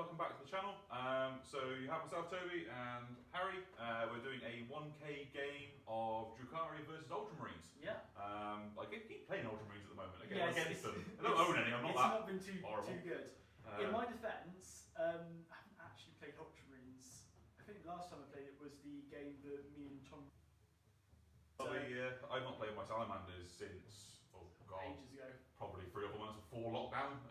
welcome back to the channel. So you have myself, Toby, and Harry. We're doing a 1k game of Drukhari versus Ultramarines. Yeah. I keep playing Ultramarines at the moment. Yeah, against them. I don't own any. I'm not that. It's not been too good. In my defence, I haven't actually played Ultramarines. I think the last time I played it was the game that me and Tom. I've not played my salamanders since ages ago. Probably 3 or 4 months before lockdown.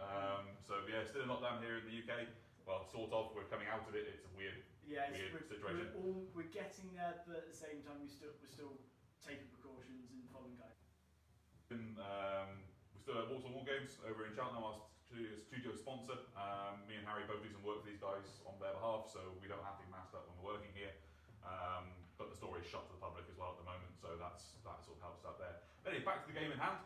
So yeah, still in lockdown here in the UK. Well, sort of. We're coming out of it. It's a weird situation. We're getting there, but at the same time, we're still taking precautions and following guidelines. We still have Warsaw War Games over in Cheltenham, our studio sponsor. Me and Harry both do some work for these guys on their behalf, so we don't have to be masked up when we're working here. But the store is shut to the public as well at the moment, so that sort of helps out there. Anyway, back to the game in hand.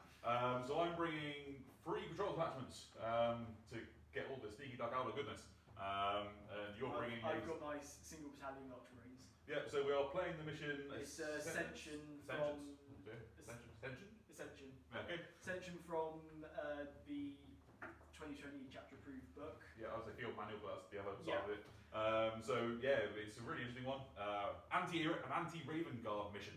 So I'm bringing 3 patrol attachments to get all the sneaky duck out of goodness. And you're bringing. I've got my single battalion Ultramarines. Yeah, so we are playing the mission. It's Ascension from. Ascension. Okay. Ascension from the 2020 chapter approved book. Yeah, I was a field manual, but that's the other side of it. So yeah, it's a really interesting one. An anti-Raven Guard mission.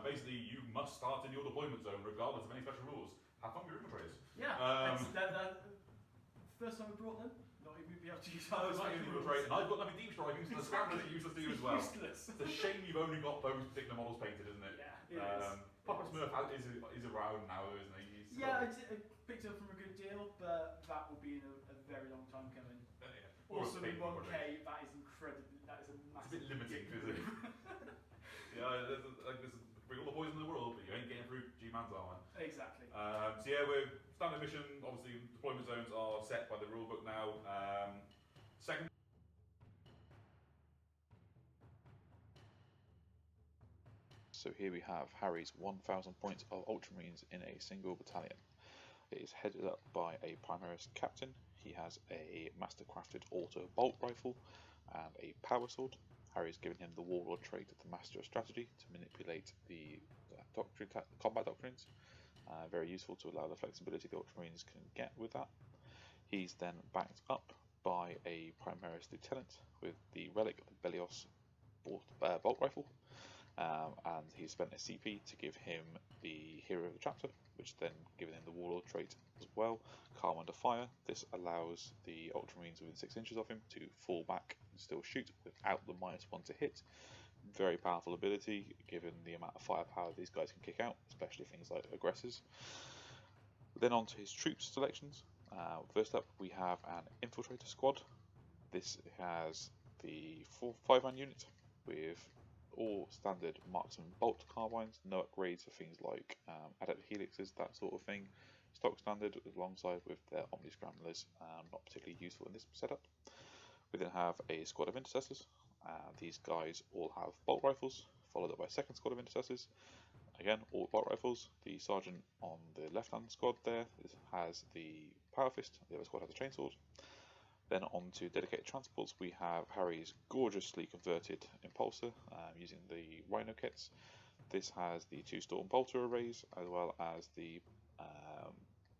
Basically, you must start in your deployment zone regardless of any special rules. Have fun with your infiltrators. Yeah. That first time we brought them, not even be able to use ours. And I've got nothing deep striking, so the scramblers are useless to you as well. Useless. It's a shame you've only got those particular models painted, isn't it? Yeah, it is. Papa Smurf is around now, isn't he? I picked it up from a good deal, but that will be in a very long time coming. Also, in 1k, that is incredible. That is a massive. It's a bit limiting, isn't it? Yeah, bring all the boys in the world, but you ain't getting through G-Man's armour. Exactly. So yeah, we're standard mission. Obviously, deployment zones are set by the rulebook now. Second. So here we have Harry's 1,000 points of Ultramarines in a single battalion. It is headed up by a Primaris captain. He has a master-crafted auto bolt rifle and a power sword. Harry's given him the warlord trait of the master of strategy to manipulate the combat doctrines. Very useful to allow the flexibility the Ultramarines can get with that. He's then backed up by a Primaris lieutenant with the relic of the Belios bolt rifle. And he's spent a CP to give him the hero of the chapter, which then given him the warlord trait as well. Calm under fire. This allows the Ultramarines within 6 inches of him to fall back and still shoot without the -1 to hit. Very powerful ability given the amount of firepower these guys can kick out, especially things like aggressors. Then on to his troops selections. First up we have an infiltrator squad. This has the 5-man unit with all standard marksman bolt carbines, no upgrades for things like adept helixes, that sort of thing. Stock standard alongside with their omni scramblers, not particularly useful in this setup. We then have a squad of intercessors. These guys all have bolt rifles, followed up by a second squad of intercessors. Again, all bolt rifles. The sergeant on the left hand squad there has the power fist, the other squad has a chainsword. Then on to dedicated transports, we have Harry's gorgeously converted impulsor using the Rhino kits. This has the 2 storm bolter arrays as well as the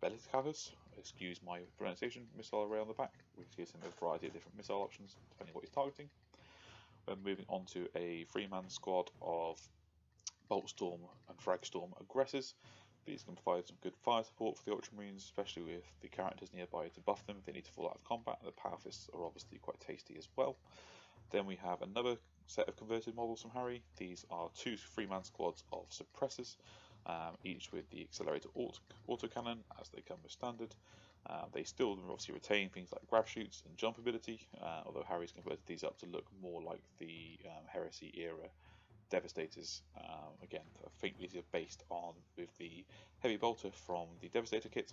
Bellicavus, excuse my pronunciation, missile array on the back, which gives him a variety of different missile options depending on what he's targeting. We're moving on to a 3-man squad of Boltstorm and Fragstorm aggressors. These can provide some good fire support for the Ultramarines, especially with the characters nearby to buff them if they need to fall out of combat. The power fists are obviously quite tasty as well. Then we have another set of converted models from Harry. These are 2 3-man squads of suppressors, each with the accelerator autocannon as they come with standard. They still obviously retain things like grab shoots and jump ability, although Harry's converted these up to look more like the Heresy era Devastators. Again, I think these are based on with the heavy bolter from the Devastator kit,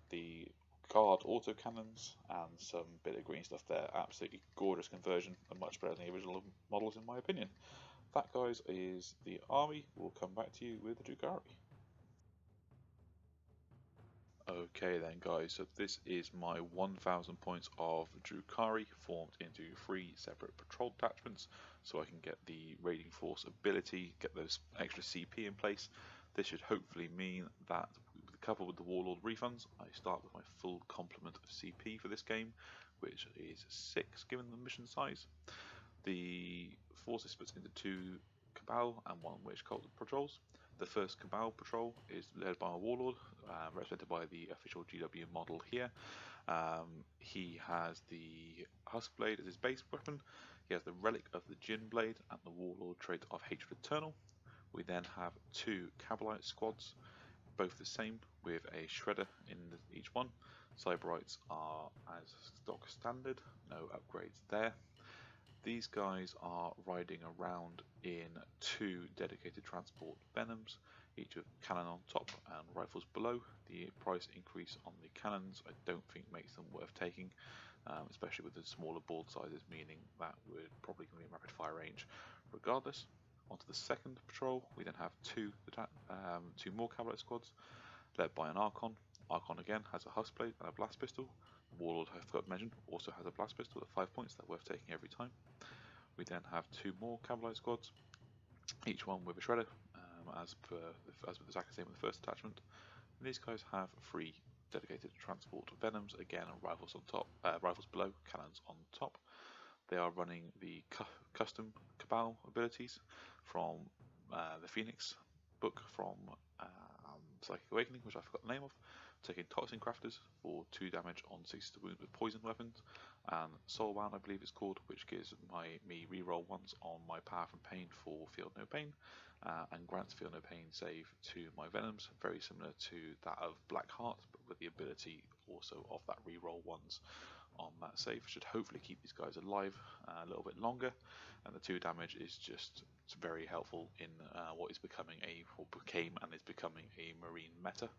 the guard autocannons, and some bit of green stuff there. Absolutely gorgeous conversion and much better than the original models in my opinion. That, guys, is the army. We'll come back to you with the Drukhari. Okay then, guys, so this is my 1,000 points of Drukhari formed into 3 separate patrol detachments, so I can get the raiding force ability, get those extra CP in place. This should hopefully mean that coupled with the Warlord refunds, I start with my full complement of CP for this game, which is 6 given the mission size. The force is split into 2 Cabal and 1 Witch Cult patrols. The first Cabal patrol is led by a Warlord, represented by the official GW model here. He has the Husk Blade as his base weapon. He has the Relic of the Djinn Blade and the Warlord trait of Hatred Eternal. We then have 2 Cabalite squads, both the same, with a Shredder in each one. Cyberites are as stock standard, no upgrades there. These guys are riding around in 2 dedicated transport Venoms, each with cannon on top and rifles below. The price increase on the cannons I don't think makes them worth taking, especially with the smaller board sizes, meaning that we're probably going to be in rapid fire range regardless. Onto the second patrol, we then have 2 more cavalry squads, led by an Archon. Archon again has a Husk Blade and a Blast Pistol. Warlord, I forgot to mention, also has a Blast Pistol at 5 points, that's worth taking every time. We then have 2 more cavalry squads, each one with a Shredder, as with exactly the same with the first attachment. And these guys have 3 dedicated transport Venoms, again rifles on top, rifles below, cannons on top. They are running the custom Cabal abilities from the Phoenix book from Psychic Awakening, which I forgot the name of. Taking Toxin Crafters for 2 damage on 6 to wound with poison weapons, and Soulbound I believe it's called, which gives me reroll ones on my Power from Pain for Feel No Pain, and grants Feel No Pain save to my Venoms, very similar to that of Blackheart, but with the ability also of that reroll ones on that save. Should hopefully keep these guys alive a little bit longer, and the 2 damage is just very helpful in what became and is becoming a Marine meta,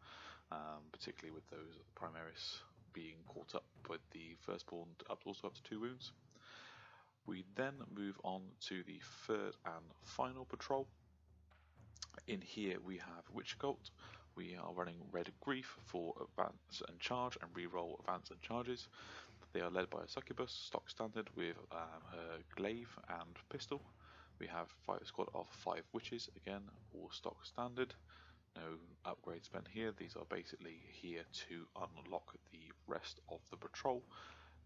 particularly with those Primaris being caught up with the Firstborn also up to 2 wounds. We then move on to the third and final patrol. In here we have Witch Cult. We are running Red Grief for advance and charge and reroll advance and charges. They are led by a Succubus, stock standard, with her glaive and pistol. We have a squad of 5 witches, again, all stock standard. No upgrade spent here. These are basically here to unlock the rest of the patrol,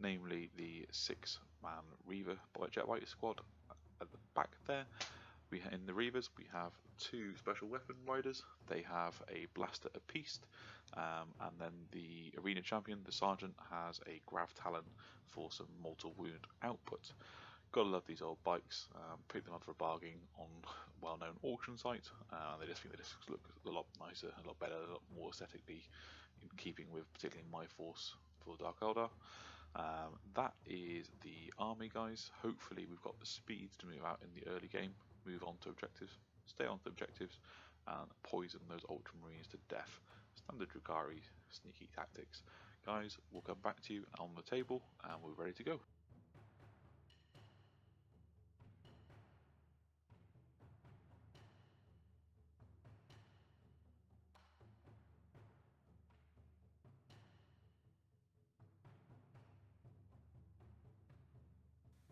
namely the 6-man Reaver Jetbite squad at the back there. In the Reavers we have 2 special weapon riders. They have a blaster apiece, and then the arena champion, the sergeant, has a Grav Talon for some mortal wound output. Gotta love these old bikes. Pick them up for a bargain on well-known auction sites. They just look a lot nicer, a lot better, a lot more aesthetically in keeping with particularly my force for Dark Eldar. That is the army, guys. Hopefully we've got the speed to move out in the early game, move on to objectives, stay on to objectives, and poison those Ultramarines to death. Standard Drukhari sneaky tactics. Guys, we'll come back to you on the table and we're ready to go.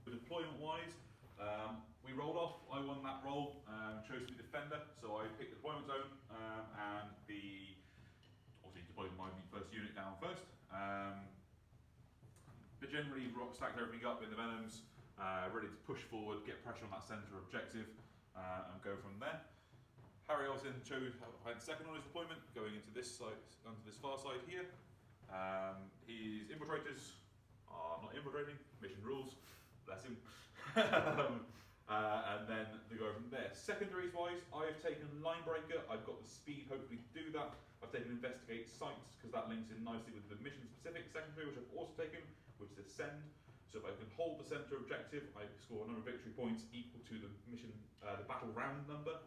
Deployment wise, we rolled off. I won that role, chose to be defender, so I picked the deployment zone, and obviously deployed my first unit down first. But generally stacked everything up in the Venoms, ready to push forward, get pressure on that centre objective, and go from there. Harry also had second on his deployment, going into this side, onto this far side here. His infiltrators are not infiltrating, mission rules. Bless him. And then they go from there. Secondaries wise, I've taken Linebreaker. I've got the speed hopefully to do that. I've taken Investigate Sites because that links in nicely with the mission specific secondary, which I've also taken, which is Ascend. So if I can hold the centre objective, I score a number of victory points equal to the mission, the battle round number.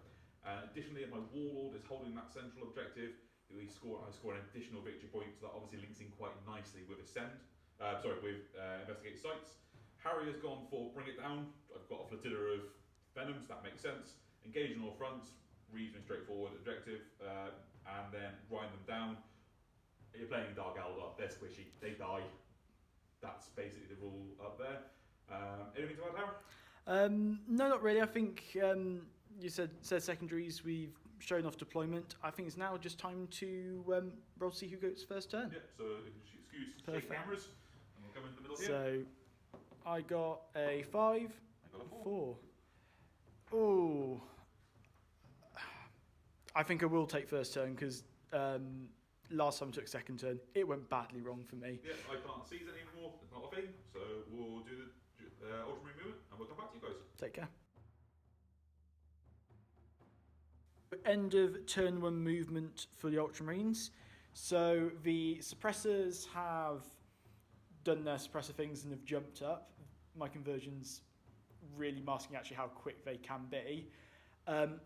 Additionally, if my Warlord is holding that central objective, I score an additional victory point. So that obviously links in quite nicely with Ascend. With Investigate Sites. Harry has gone for Bring It Down. I've got a flotilla of Venoms, that makes sense. Engage on all fronts, reasonably straightforward objective, and then grind them down. You're playing Dark Eldar, they're squishy, they die. That's basically the rule up there. Anything to add, Harry? No, not really. I think you said secondaries. We've showing off deployment, I think it's now just time to roll to see who goes first turn. Yeah, so excuse shake cameras, and we'll come into the middle here. So I got a 5. I got a 4. Oh, I think I will take first turn because last time I took second turn, it went badly wrong for me. Yeah, I can't seize anymore. It's not a thing. So we'll do the Ultramarine movement, and we'll come back to you guys. Take care. End of turn 1 movement for the Ultramarines. So the suppressors have done their suppressor things and have jumped up. My conversion's really masking actually how quick they can be.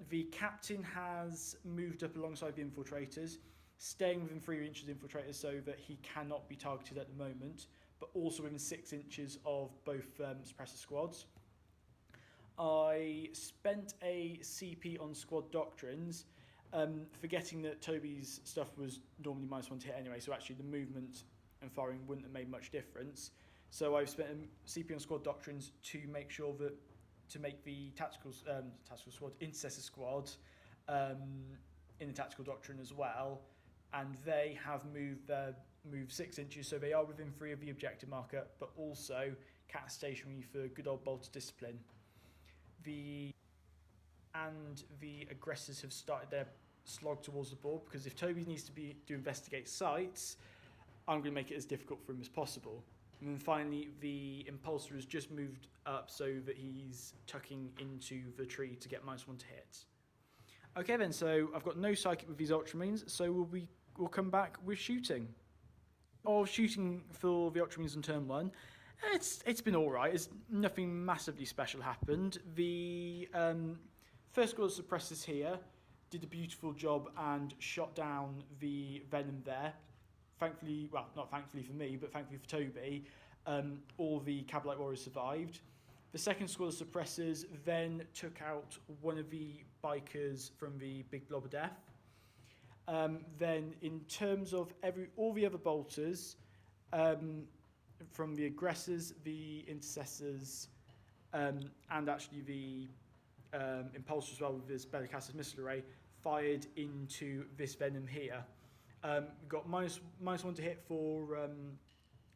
The captain has moved up alongside the infiltrators, staying within 3 inches of infiltrators so that he cannot be targeted at the moment, but also within 6 inches of both suppressor squads. I spent a CP on squad doctrines, forgetting that Toby's stuff was normally -1 to hit anyway, so actually the movement and firing wouldn't have made much difference. So I've spent a CP on squad doctrines to make sure that to make the tactical squad, intercessor squad, in the tactical doctrine as well, and they have moved 6 inches, so they are within 3 of the objective marker, but also cat stationary for good old bolter discipline. The aggressors have started their slog towards the board, because if Toby needs to investigate sites, I'm going to make it as difficult for him as possible. And then finally, the impulsor has just moved up so that he's tucking into the tree to get -1 to hit. Okay then, so I've got no psychic with these Ultramarines, so we'll come back with shooting. Shooting for the Ultramarines on turn 1. It's been alright. It's nothing massively special happened. The first squad of suppressors here did a beautiful job and shot down the venom there. Thankfully, well, not thankfully for me, but thankfully for Toby, all the Cabalite warriors survived. The second squad of suppressors then took out one of the bikers from the big blob of death. Then in terms of all the other bolters, from the aggressors, the intercessors, and actually the impulsor as well with this Bellicast's missile array, fired into this venom here. Got -1 to hit for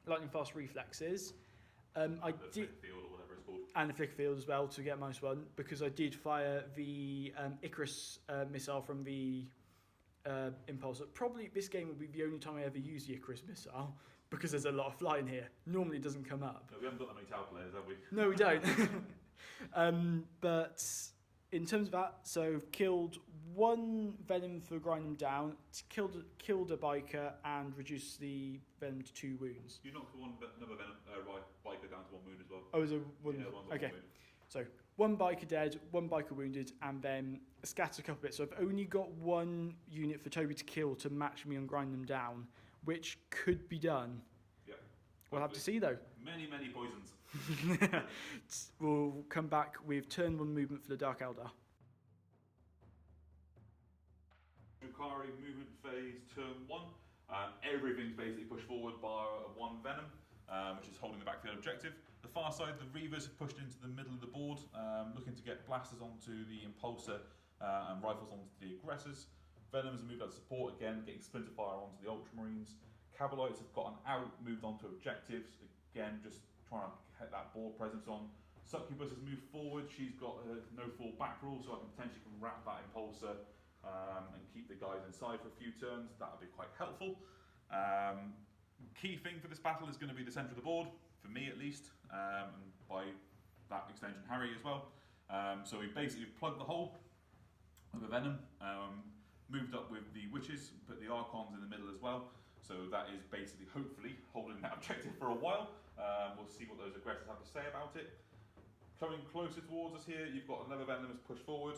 lightning fast reflexes. I did field or whatever it's called, and the flicker field as well to get -1 because I did fire the Icarus missile from the impulsor. Probably this game will be the only time I ever use the Icarus missile because there's a lot of flying here. Normally it doesn't come up. No, we haven't got that many Tau players, have we? No, we don't. But in terms of that, so killed 1 venom for grinding them down, killed a biker, and reduced the venom to 2 wounds. You knocked another venom biker down to 1 wound as well. Oh, is it 1? Yeah, one's okay. 1 wound. So 1 biker dead, 1 biker wounded, and then scattered a couple bits. So I've only got 1 unit for Toby to kill to match me on grind them down, which could be done. Yeah. We'll have to see though. Many poisons. We'll come back with turn 1 movement for the Dark Eldar. Drukhari movement phase, turn 1. Everything's basically pushed forward by 1 venom, which is holding the backfield objective. The far side, the Reavers have pushed into the middle of the board, looking to get blasters onto the impulsor and rifles onto the aggressors. Venoms have moved out to support again, getting splinter fire onto the Ultramarines. Cabalites have gotten out, moved on to objectives, again just trying to get that board presence on. Succubus has moved forward, she's got a no fall back rule, so I can potentially wrap that impulsor and keep the guys inside for a few turns. That would be quite helpful. Key thing for this battle is going to be the centre of the board, for me at least, and by that extension Harry as well. So we basically plugged the hole with the venom, moved up with the witches, put the archons in the middle as well. So that is basically hopefully holding that objective for a while. We'll see what those aggressors have to say about it. Coming closer towards us here, you've got another venomous push forward,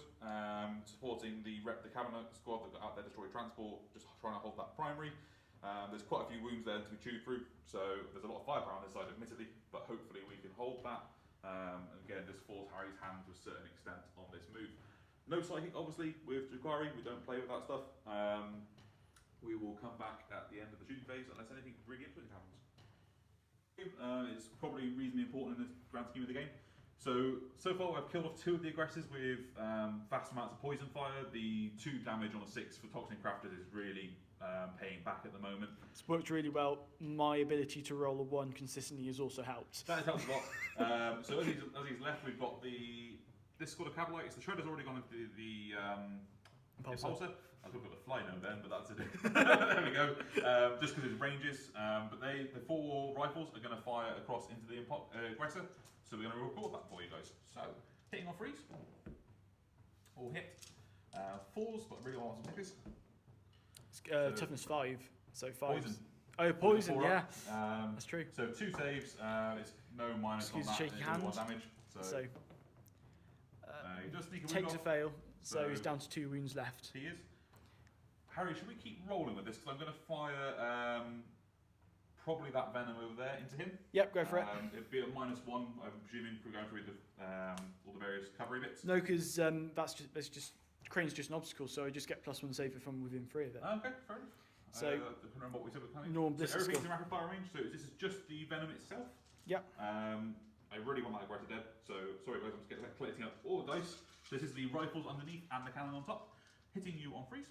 supporting the cabinet squad that got out there destroy transport, just trying to hold that primary. There's quite a few wounds there to be chewed through, so there's a lot of firepower on this side admittedly, but hopefully we can hold that. And again, this forced Harry's hand to a certain extent on this move. No psychic obviously with Drukhari, we don't play with that stuff. We will come back at the end of the shooting phase unless anything really interesting happens. It's probably reasonably important in the grand scheme of the game. So far I've killed off 2 of the aggressors with vast amounts of poison fire. The 2 damage on a 6 for Toxin Crafters is really paying back at the moment. It's worked really well. My ability to roll a 1 consistently has also helped. That has helped a lot. So as he's left, we've got this squad of Cavalry. It's the Shredder's already gone into the Impulsor. I was looking at the fly note then, but that's it. There we go. Just because it's ranges. But the 4 rifles are going to fire across into the aggressor. So we're going to record that for you guys. So, hitting on 3s. All hit. 4s, but really want some pickers. Toughness 5. So 5. Poison. Oh, poison, yeah. Up. That's true. So 2 saves. It's no minus Excuse on that. the shaky hand. 1 damage. So he does sneak a wound takes a off. fail, so he's down to 2 wounds left. He is. Harry, should we keep rolling with this? Because I'm going to fire probably that venom over there into him. Yep, go for it. It'd be a -1, I'm presuming, for going through all the various cavalry bits. No, because that's just Crane's just an obstacle, so I just get +1 save if I'm within 3 of it. Okay, fair enough. So depending on what we said with coming. normal So ballistic everything's skill. in rapid fire range. So this is just the venom itself. Yep. I really want that aggressor dead. So sorry guys, I'm just collecting up all the dice. This is the rifles underneath and the cannon on top, hitting you on 3s.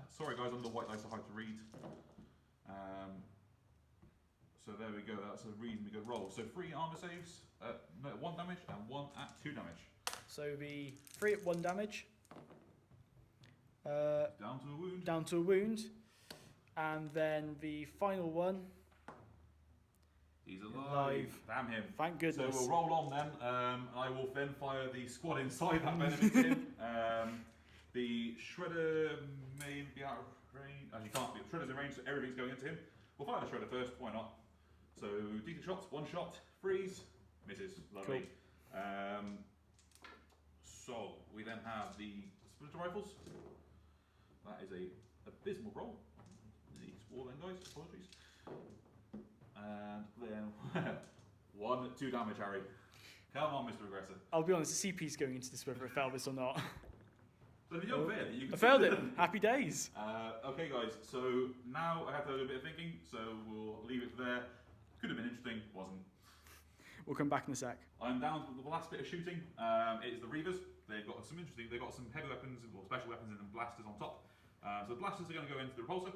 Sorry guys, I'm the white dice are hard to read. So there we go, that's a reasonably good roll. So 3 armor saves, 1 damage and 1 at 2 damage. So the 3 at 1 damage. Down to a wound. Down to a wound. And then the final one. He's alive. Damn him. Thank goodness. So we'll roll on then. I will then fire the squad inside that venom into him. The Shredder may be out of range. As you can't be. Shredder's in range, so everything's going into him. We'll fire the Shredder first, why not? So, decent shots, 1 shot, freeze, misses. Lovely. Cool. So, we then have the Splinter Rifles. That is a abysmal roll. Need score then, guys, apologies. And then 1, 2 damage, Harry. Come on, Mr. Aggressor. I'll be honest, the CP's going into this whether I failed this or not. So if you don't fail it, you can I failed it. Happy days. Okay, guys. So now I have to do a bit of thinking. So we'll leave it there. Could have been interesting, wasn't. We'll come back in a sec. I'm down to the last bit of shooting. It is the Reavers. They've got some interesting. They've got some heavy weapons or special weapons and then blasters on top. So the blasters are going to go into the repulsor.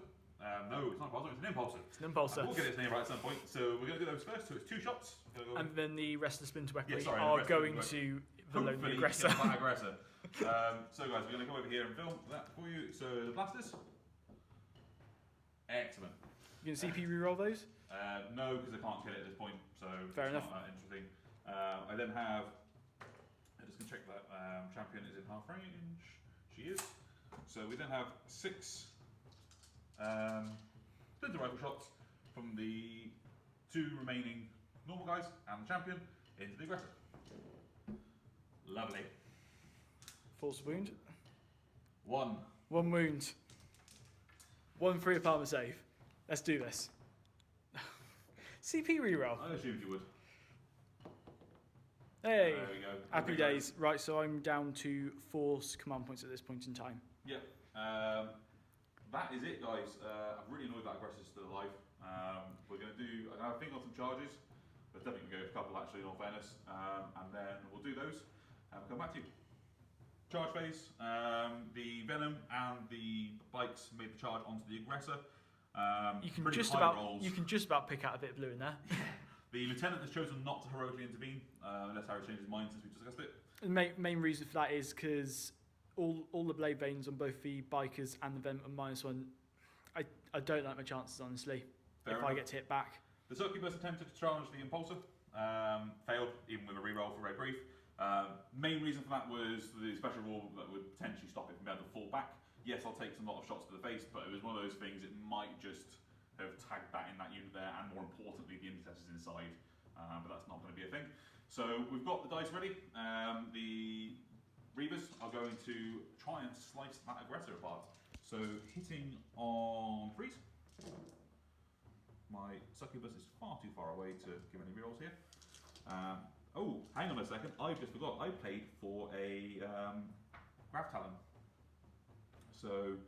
No, it's not a repulsor. It's an impulsor. It's an impulsor. We'll get its name right at some point. So we're going to do those first. So it's 2 shots. And then the rest of the splinter weaponry Yeah, sorry, are the rest of going the to the lonely hopefully aggressor. kill that aggressor. So guys, we're going to come over here and film that for you. So the blasters. Excellent. You can CP reroll those? No, because I can't kill it at this point, so Fair it's enough. not that interesting. I then have, I'm just going to check that champion is in half range. She is. So we then have 6 splinter rifle shots from the 2 remaining normal guys and the champion into the aggressor. Lovely. Force wound. 1. 1 wound. 1 free up armor save. Let's do this. CP reroll. I assumed you would. Hey. There we go. Happy Okay, days. Right, so I'm down to 4 command points at this point in time. Yep. That is it, guys. I'm really annoyed that aggressor's still alive. We're going to do, I think, on some charges. But definitely going to go for a couple, actually, in all fairness. And then we'll do those and we'll come back to you. Charge phase. The Venom and the bikes made the charge onto the aggressor. You can rolls. just about pick out a bit of blue in there. The lieutenant has chosen not to heroically intervene, unless Harry changes his mind since we discussed it. The main reason for that is because all the blade veins on both the bikers and the Venom are -1. I don't like my chances, honestly, Fair if enough. I get to hit back. The Succubus attempted to challenge the Impulsor, failed, even with a reroll for very brief. Main reason for that was the special rule that would potentially stop it from being able to fall back. Yes, I'll take some lot of shots to the face, but it was one of those things, it might just have tagged that in that unit there, and more importantly, the intercessors inside. But that's not going to be a thing. So we've got the dice ready. The Reavers are going to try and slice that aggressor apart. So hitting on freeze. My Succubus is far too far away to give any rerolls here. Oh, hang on a second. I just forgot. I played for a Grav Talon. So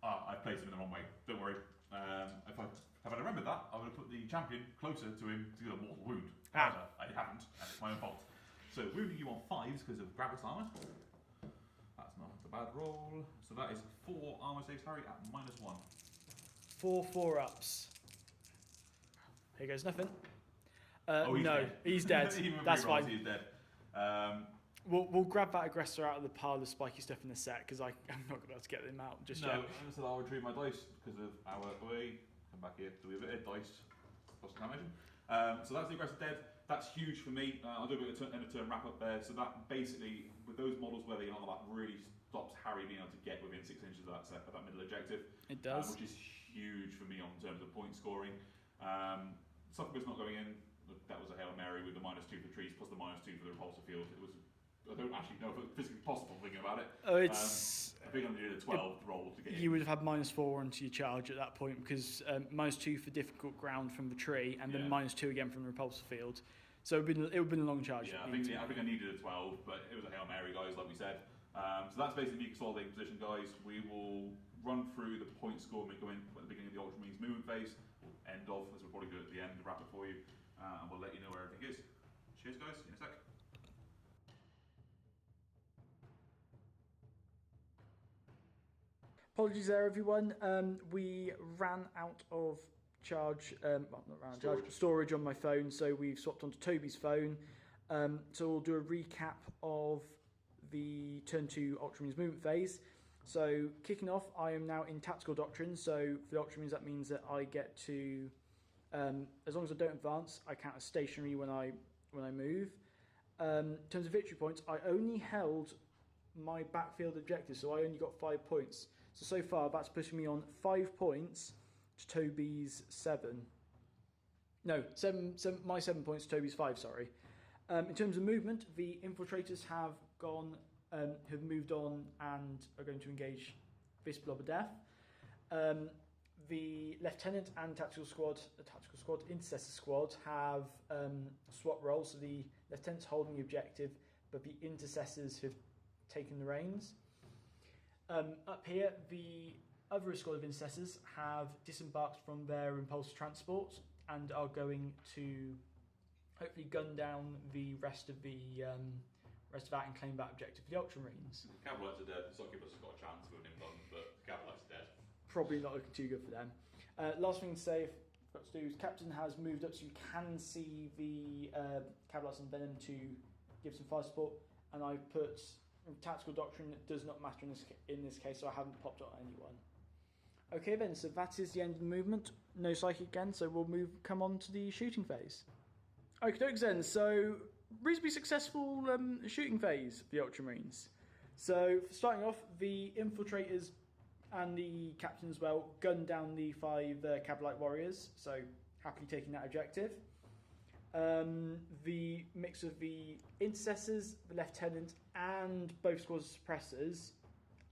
I placed him in the wrong way. Don't worry. If I Have I remembered that, I would have put the champion closer to him to get a mortal wound. Ah. However, I haven't, and it's my own fault. So wounding you on 5s because of Gravis armor. That's not a bad roll. So that is 4 armor saves, Harry, at -1. 4 4-ups. Here goes nothing. He's no, dead. he's dead. Even with That's rerolls, fine. He's dead. We'll grab that aggressor out of the pile of spiky stuff in the set because I'm not going to be able to get them out just No, yet. I said I'll retrieve my dice because of our way. Come back here. So we have a bit of dice. Plus contamination. So that's the aggressor dead. That's huge for me. I'll do a bit of end of turn wrap up there. So that basically, with those models where they are on the back, really stops Harry being able to get within 6 inches of that set, of that middle objective. It does. Which is huge for me on terms of point scoring. Succubus not going in. That was a Hail Mary with the -2 for trees plus the -2 for the repulsor field. It was. I don't actually know if it's physically possible thinking about it. Oh, it's. I think I needed a 12 roll to get in. You would have had -4 onto your charge at that point because -2 for difficult ground from the tree and then -2 again from the repulsor field. So it would have been a long charge. Yeah, I think I needed a 12, but it was a Hail Mary, guys, like we said. So that's basically me consolidating position, guys. We will run through the point score when we go in at the beginning of the Ultramarines movement phase, or end of, as we'll probably do at the end to wrap it for you, and we'll let you know where everything is. Cheers, guys. In a sec. Apologies there, everyone. We ran out of charge, storage on my phone, so we've swapped onto Toby's phone. So we'll do a recap of the turn 2 Ultramarines movement phase. So kicking off, I am now in tactical doctrine. So for the Ultramarines, that means that I get to, as long as I don't advance, I count as stationary when I move. In terms of victory points, I only held my backfield objective, so I only got 5 points. So far, that's pushing me on 5 points to Toby's 7. No, my 7 points to Toby's 5, sorry. In terms of movement, the infiltrators have moved on and are going to engage this blob of death. The lieutenant and tactical squad, intercessor squad, have swap roles. So the lieutenant's holding the objective, but the intercessors have taken the reins. Up here, the other squad of intercessors have disembarked from their impulse transport and are going to hopefully gun down the rest of that and claim that objective for the Ultramarines. The Cavalites are dead. The Succubus has got a chance with an implant, but the Cavalites are dead. Probably not looking too good for them. Last thing to say, got to do is Captain has moved up so you can see the Cavalites and Venom to give some fire support, and I put tactical doctrine does not matter in this case, so I haven't popped on anyone. Okay then, so that is the end of the movement. No psychic again, so we'll come on to the shooting phase. Okay, then, so reasonably successful shooting phase for the Ultramarines. So starting off, the infiltrators and the captain as well gunned down the 5 Cavalite warriors, so happily taking that objective. The mix of the intercessors, the lieutenant, and both squads of suppressors,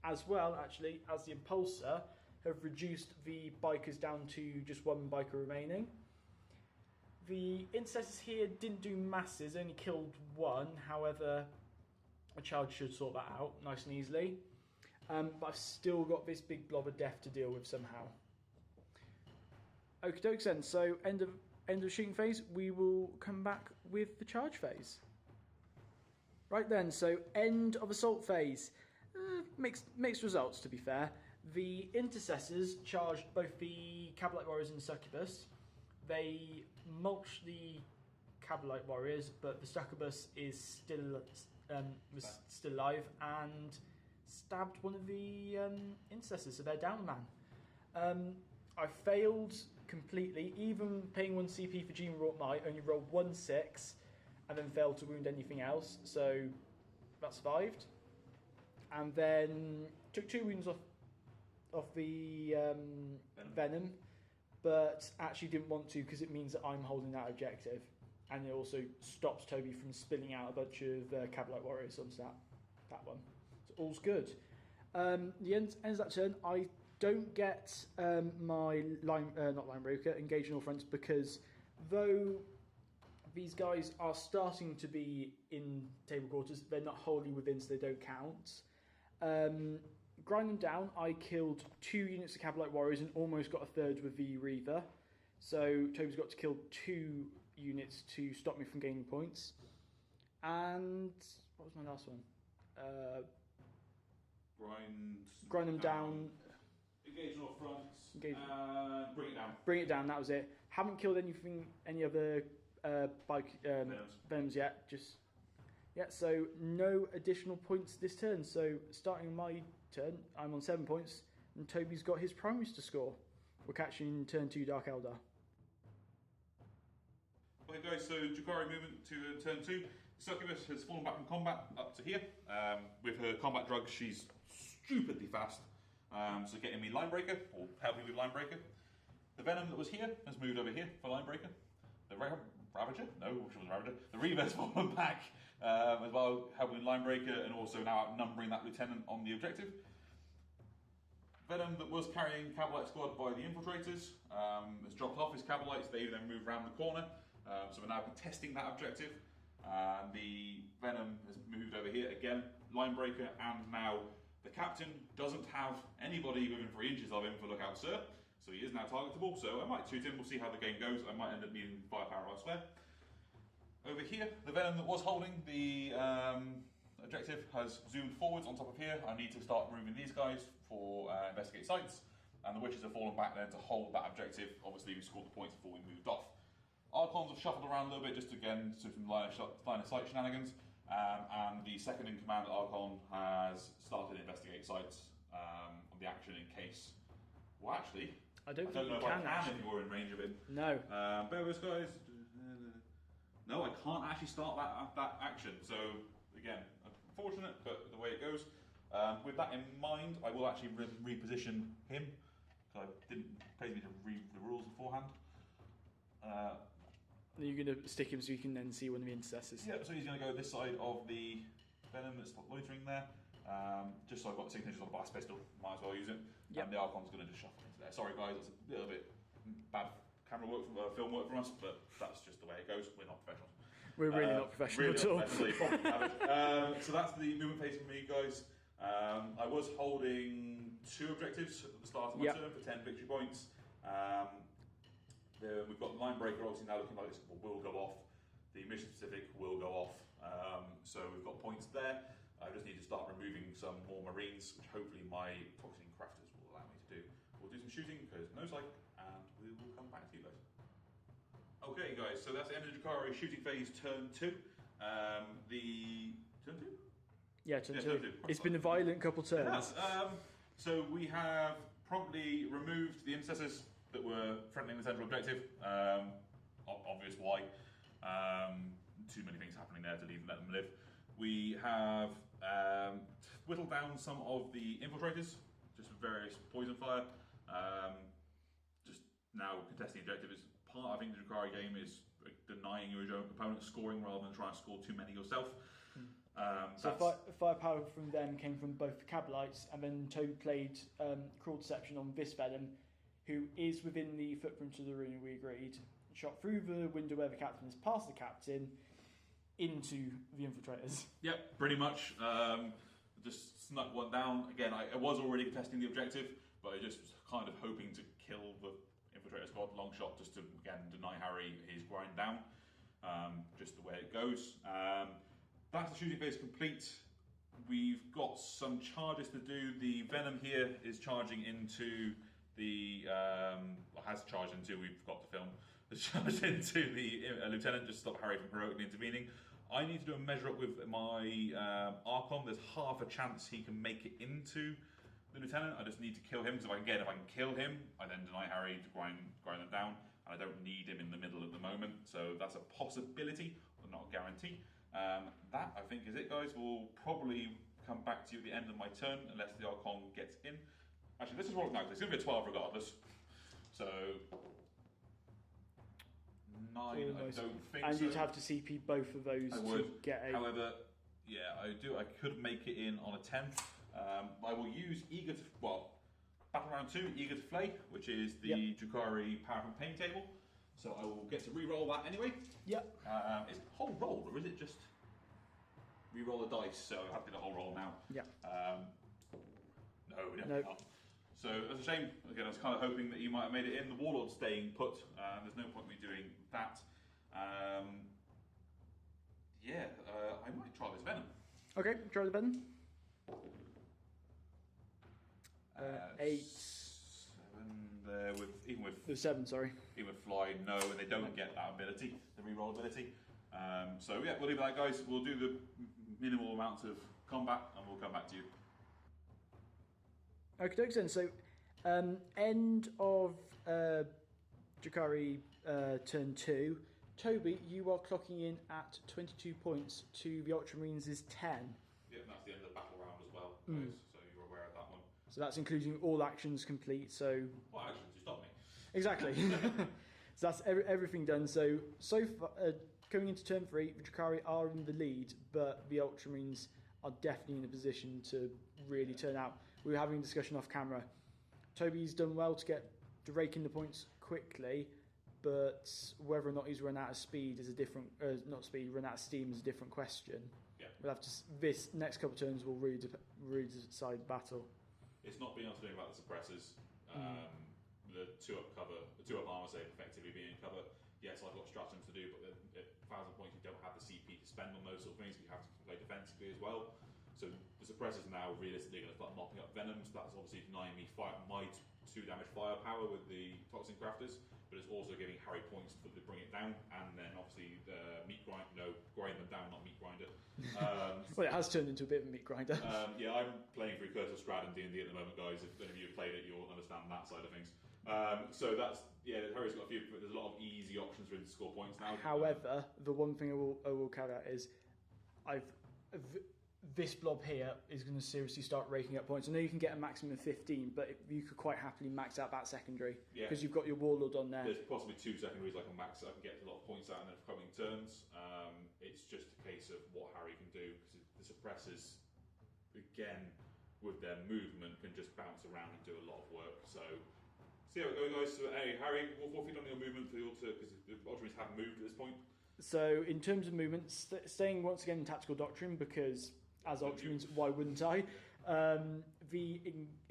as well actually as the impulsor, have reduced the bikers down to just 1 biker remaining. The intercessors here didn't do masses, only killed 1, however a charge should sort that out nice and easily. But I've still got this big blob of death to deal with somehow. Okie dokes then, so end of shooting phase, we will come back with the charge phase. Right then, so end of assault phase. Mixed results, to be fair. The intercessors charged both the Cavalite warriors and the Succubus. They mulched the Cavalite warriors, but the Succubus is was still alive and stabbed one of the intercessors, so they're down a man. I failed completely, even paying 1 CP for Gene Wrought Might, only rolled 1 6 and then failed to wound anything else, so that survived. And then took 2 wounds off the Venom, but actually didn't want to because it means that I'm holding that objective, and it also stops Toby from spilling out a bunch of Cavalite warriors onto that one. So all's good. The ends of that turn, I don't get my not line broker engage in all fronts, because though these guys are starting to be in table quarters, they're not wholly within, so they don't count. Grind them down, I killed 2 units of Cavalite warriors and almost got a third with the Reaver. So Toby's got to kill 2 units to stop me from gaining points. And what was my last one? Grind them down. Engage north fronts. Engage. Bring it down. Bring it down. That was it. Haven't killed any other venoms yet. So no additional points this turn. So starting my turn, I'm on 7 points, and Toby's got his primaries to score. We're catching turn 2 Dark Eldar. Okay guys, so Drukhari movement to turn 2. Succubus has fallen back from combat up to here. With her combat drugs, she's stupidly fast. So getting me line breaker, or helping with line breaker. The venom that was here has moved over here for line breaker. The Ravager? No, which was Ravager. The Reaver's fallen back as well, helping with line breaker, and also now outnumbering that lieutenant on the objective. Venom that was carrying Cavalite squad by the infiltrators has dropped off his Cavalites. They then move around the corner. So we're now contesting that objective. The Venom has moved over here again, line breaker, and now the captain doesn't have anybody within 3 inches of him for lookout, sir. So he is now targetable. So I might shoot him. We'll see how the game goes. I might end up needing firepower elsewhere. Over here, the Venom that was holding the objective has zoomed forwards on top of here. I need to start moving these guys for investigate sites. And the Witches have fallen back then to hold that objective. Obviously, we scored the points before we moved off. Archons have shuffled around a little bit just again to some line of sight shenanigans. And the second in command Archon has started to investigate sites on the action in case. Well, actually, I don't know think if I can if you're in range of it. No. Bear with us, guys. No, I can't actually start that action. So again, unfortunate, but the way it goes. With that in mind, I will actually reposition him because I didn't pay me to read the rules beforehand. You're going to stick him so you can then see one of the intercessors. Yeah, so he's going to go this side of the venom that's loitering there. Just so I've got the signatures on the blast pistol, might as well use it. Yep. And the Archon's going to just shuffle into there. Sorry guys, that's a little bit bad camera work, film work from us, but that's just the way it goes. We're not professionals. We're really not professional really at all. So that's the movement phase for me, guys. I was holding 2 objectives at the start of my turn for 10 victory points. We've got the line breaker obviously now looking like this will go off. The mission specific will go off. So we've got points there. I just need to start removing some more Marines, which hopefully my toxin crafters will allow me to do. We'll do some shooting because no psych, and we will come back to you guys. Okay guys, so that's the end of Drukhari shooting phase turn 2. Turn 2? Yeah, turn 2. It's been a violent couple turns. So we have promptly removed the intercessors that were threatening the central objective. Obvious why. Too many things happening there to let them live. We have whittled down some of the infiltrators, just with various poison fire. Just now contesting the objective is part, I think, the Drukhari game is denying your own opponent scoring rather than trying to score too many yourself. So firepower from them came from both the Cabalites, and then Toby played Cruel Deception on this Venom, who is within the footprint of the arena, we agreed. Shot through the window where the captain is past the captain into the infiltrators. Yep, pretty much. Just snuck one down. Again, I was already contesting the objective, but I just was kind of hoping to kill the infiltrator squad long shot just to, again, deny Harry his grind down. Just the way it goes. That's the shooting phase complete. We've got some charges to do. The Venom here is charging into the has charged into, we've got the film, has charged into the lieutenant just to stop Harry from heroically intervening. I need to do a measure up with my Archon. There's half a chance he can make it into the lieutenant. I just need to kill him, because if I can kill him, I then deny Harry to grind them down, and I don't need him in the middle at the moment. So that's a possibility, but not a guarantee. That, I think, is it, guys. We'll probably come back to you at the end of my turn, unless the Archon gets in. Actually, this is what now, it's going to be a 12 regardless. So 9, almost. I don't think and so. you'd have to CP both of those to get a... However, yeah, I could make it in on a 10. I will use Battle Round 2, Eager to Flay, which is the Drukhari Power from Pain table. So I will get to re-roll that anyway. Yep. Is it a whole roll, or is it just re-roll the dice? So I have to do the whole roll now. Yeah. No, we don't. So it's a shame. Again, I was kind of hoping that you might have made it in. The Warlord's staying put. There's no point in me doing that. I might try this Venom. Okay, try the Venom. 8. 7 there even with The 7, sorry. Even with fly, no, and they don't get that ability, the reroll ability. So yeah, we'll leave that, guys. We'll do the minimal amount of combat, and we'll come back to you. Okay, then. So, end of Drukhari turn 2. Toby, you are clocking in at 22 points to the Ultramarines' 10. Yeah, and that's the end of the battle round as well, guys, so you're aware of that one. So that's including all actions complete. So what actions? You stop me. Exactly. So that's everything done. So far, coming into turn 3, the Drukhari are in the lead, but the Ultramarines are definitely in a position to really turn out. We were having a discussion off camera. Toby's done well to rake in the points quickly, but whether or not he's run out of speed is a different. Run out of steam is a different question. Yeah. We'll have to. This next couple of turns will really decide the battle. It's not being able to do about the suppressors. The 2-up cover, the 2-up armor save effectively being in cover. Yes, I've got stratagems to do, but at 1,000 points you don't have the CP to spend on those sort of things. You have to play defensively as well. So the suppressors are now realistically going to start mopping up venoms. That's obviously denying me my 2 damage firepower with the toxin crafters, but it's also giving Harry points to bring it down, and then obviously the grind them down, not meat grinder. Well, it has turned into a bit of a meat grinder. Yeah, I'm playing through Curse of Strahd and D&D at the moment, guys. If any of you have played it, you'll understand that side of things. So that's, Harry's got a few, but there's a lot of easy options for him to score points now. However, the one thing I will caveat is this blob here is going to seriously start raking up points. I know you can get a maximum of 15, but you could quite happily max out that secondary because you've got your Warlord on there. There's possibly 2 secondaries I can max. I can get a lot of points out in the coming turns. It's just a case of what Harry can do, because the suppressors, again, with their movement, can just bounce around and do a lot of work. So see how it goes, guys. So, hey, Harry, what have you done on your movement for the because the Ultramarines haven't moved at this point? So in terms of movement, staying once again in Tactical Doctrine, because as Ultramarines, why wouldn't I? The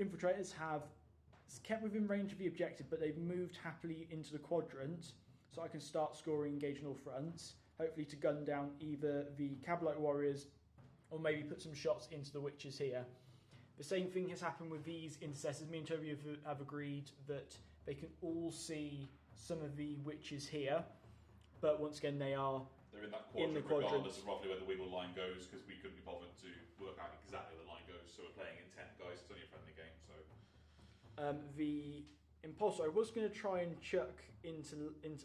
Infiltrators have kept within range of the objective, but they've moved happily into the quadrant, so I can start scoring engage on all fronts, hopefully to gun down either the Cabalite Warriors or maybe put some shots into the Witches here. The same thing has happened with these Intercessors. Me and Toby have agreed that they can all see some of the Witches here, but once again they're in that quadrant, regardless of roughly where the wiggle line goes, because we couldn't be bothered to work out exactly where the line goes. So we're playing intent, guys. It's only a friendly game. So the Impulsor, I was going to try and chuck into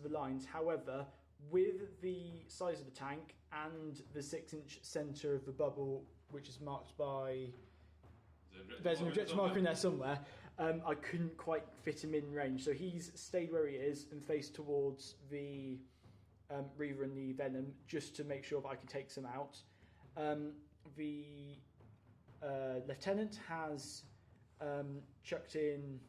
the lines. However, with the size of the tank and the 6-inch centre of the bubble, which is marked by there's an objective marker in there somewhere. I couldn't quite fit him in range, so he's stayed where he is and faced towards the Reaver and the Venom, just to make sure that I can take some out. The Lieutenant has chucked in,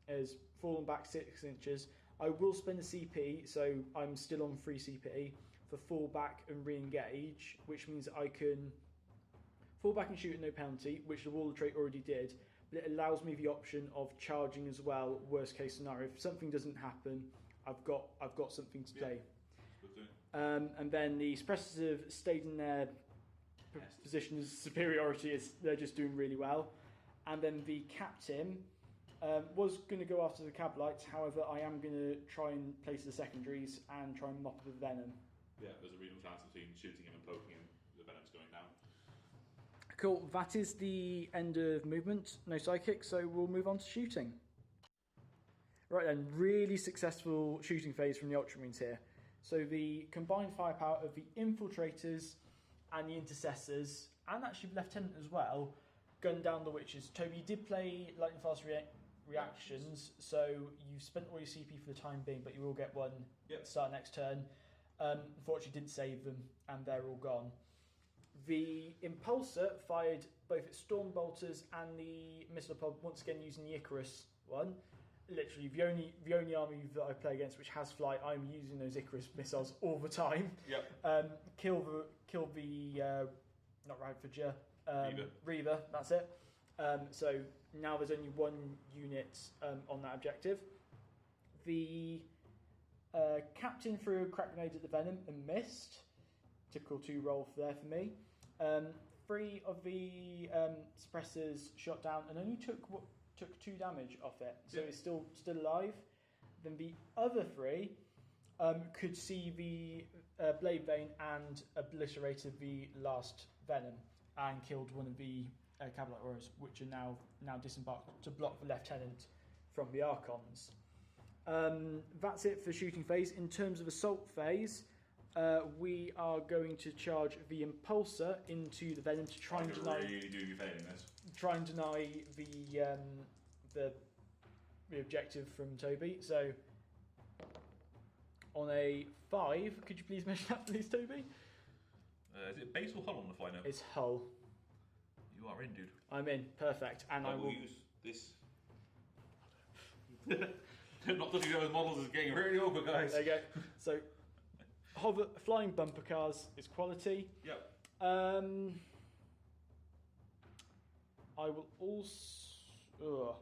has fallen back 6 inches. I will spend a CP, so I'm still on free CP for fall back and re-engage, which means I can fall back and shoot at no penalty, which the Warlord trait already did, but it allows me the option of charging as well, worst case scenario. If something doesn't happen, I've got something to play. And then the suppressors have stayed in their position as superiority, they're just doing really well. And then the Captain was going to go after the Cabalites, however I am going to try and place the secondaries and try and mop the Venom. Yeah, there's a reasonable chance between shooting him and poking him, the Venom's going down. Cool, that is the end of movement, no psychic, so we'll move on to shooting. Right then, really successful shooting phase from the Ultramarines here. So the combined firepower of the Infiltrators and the Intercessors, and actually the Lieutenant as well, gunned down the Witches. Toby, you did play lightning fast reactions, so you've spent all your CP for the time being, but you will get one at the start of next turn. Unfortunately didn't save them, and they're all gone. The Impulsor fired both its Storm Bolters and the Missile Pod, once again using the Icarus one. Literally, the only army that I play against which has flight, I'm using those Icarus missiles all the time. Yep. Kill the not Ravager, Reaver. That's it. So now there's only one unit on that objective. The captain threw a crack grenade at the venom and missed. Typical 2 roll there for me. 3 of the suppressors shot down and only took 2 damage off it, so it's still alive. Then the other 3 could see the blade vein and obliterated the last venom and killed one of the cavalry warriors, which are now disembarked to block the lieutenant from the Archons. That's it for shooting phase. In terms of assault phase, we are going to charge the impulsor into the venom to try and deny. Really do you failing this? Try and deny the objective from Toby. So on a 5, could you please measure that, please, Toby? Is it base or hull on the fly note? It's hull. You are in, dude. I'm in. Perfect. And I will use this. Not touching those models is getting really awkward, guys. There you go. So, hover, flying bumper cars is quality. Yep. I will also.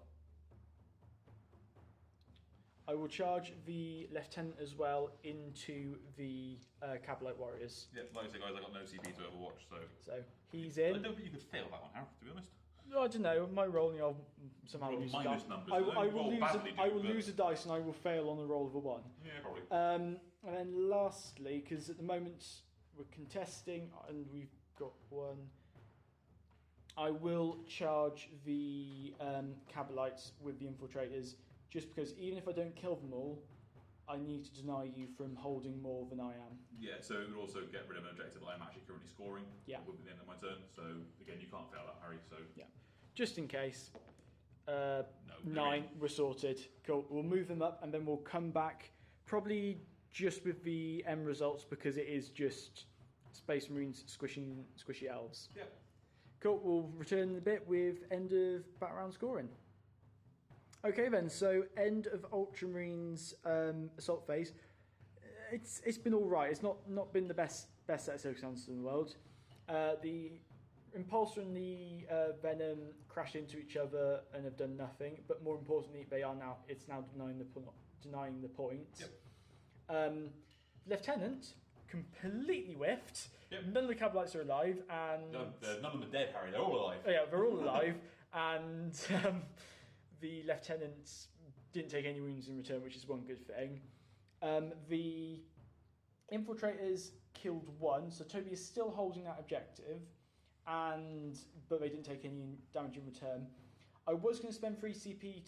I will charge the lieutenant as well into the Cavalite warriors. Yep, like I say, guys, I got no CP to Overwatch, so he's in. I don't think you could fail that one, Harry, to be honest. I don't know. My rolling, I'll somehow Roll lose a minus die. numbers. I will lose a dice and I will fail on the roll of a 1. Yeah, probably. And then lastly, because at the moment we're contesting and we've got 1, I will charge the Cabalites with the infiltrators, just because even if I don't kill them all, I need to deny you from holding more than I am. Yeah, so it would also get rid of an objective that I'm actually currently scoring. Yeah. With the end of my turn. So again, you can't fail that, Harry. So yeah, just in case. No, 9, we're sorted. Cool. We'll move them up and then we'll come back probably just with the M results, because it is just Space Marines squishy elves. Yeah. Cool. We'll return in a bit with end of battle round scoring. Okay then, so end of Ultramarines assault phase. It's been all right. It's not been the best set of circumstances in the world. The Impulsor and the Venom crash into each other and have done nothing. But more importantly, it's now denying the points. Yep. Lieutenant completely whiffed. Yep. None of the Cabalites are alive, and none of them are dead, Harry. They're all alive. Oh, yeah, they're all alive, and the lieutenants didn't take any wounds in return, which is one good thing. The infiltrators killed 1, so Toby is still holding that objective, but they didn't take any damage in return. I was going to spend 3 CP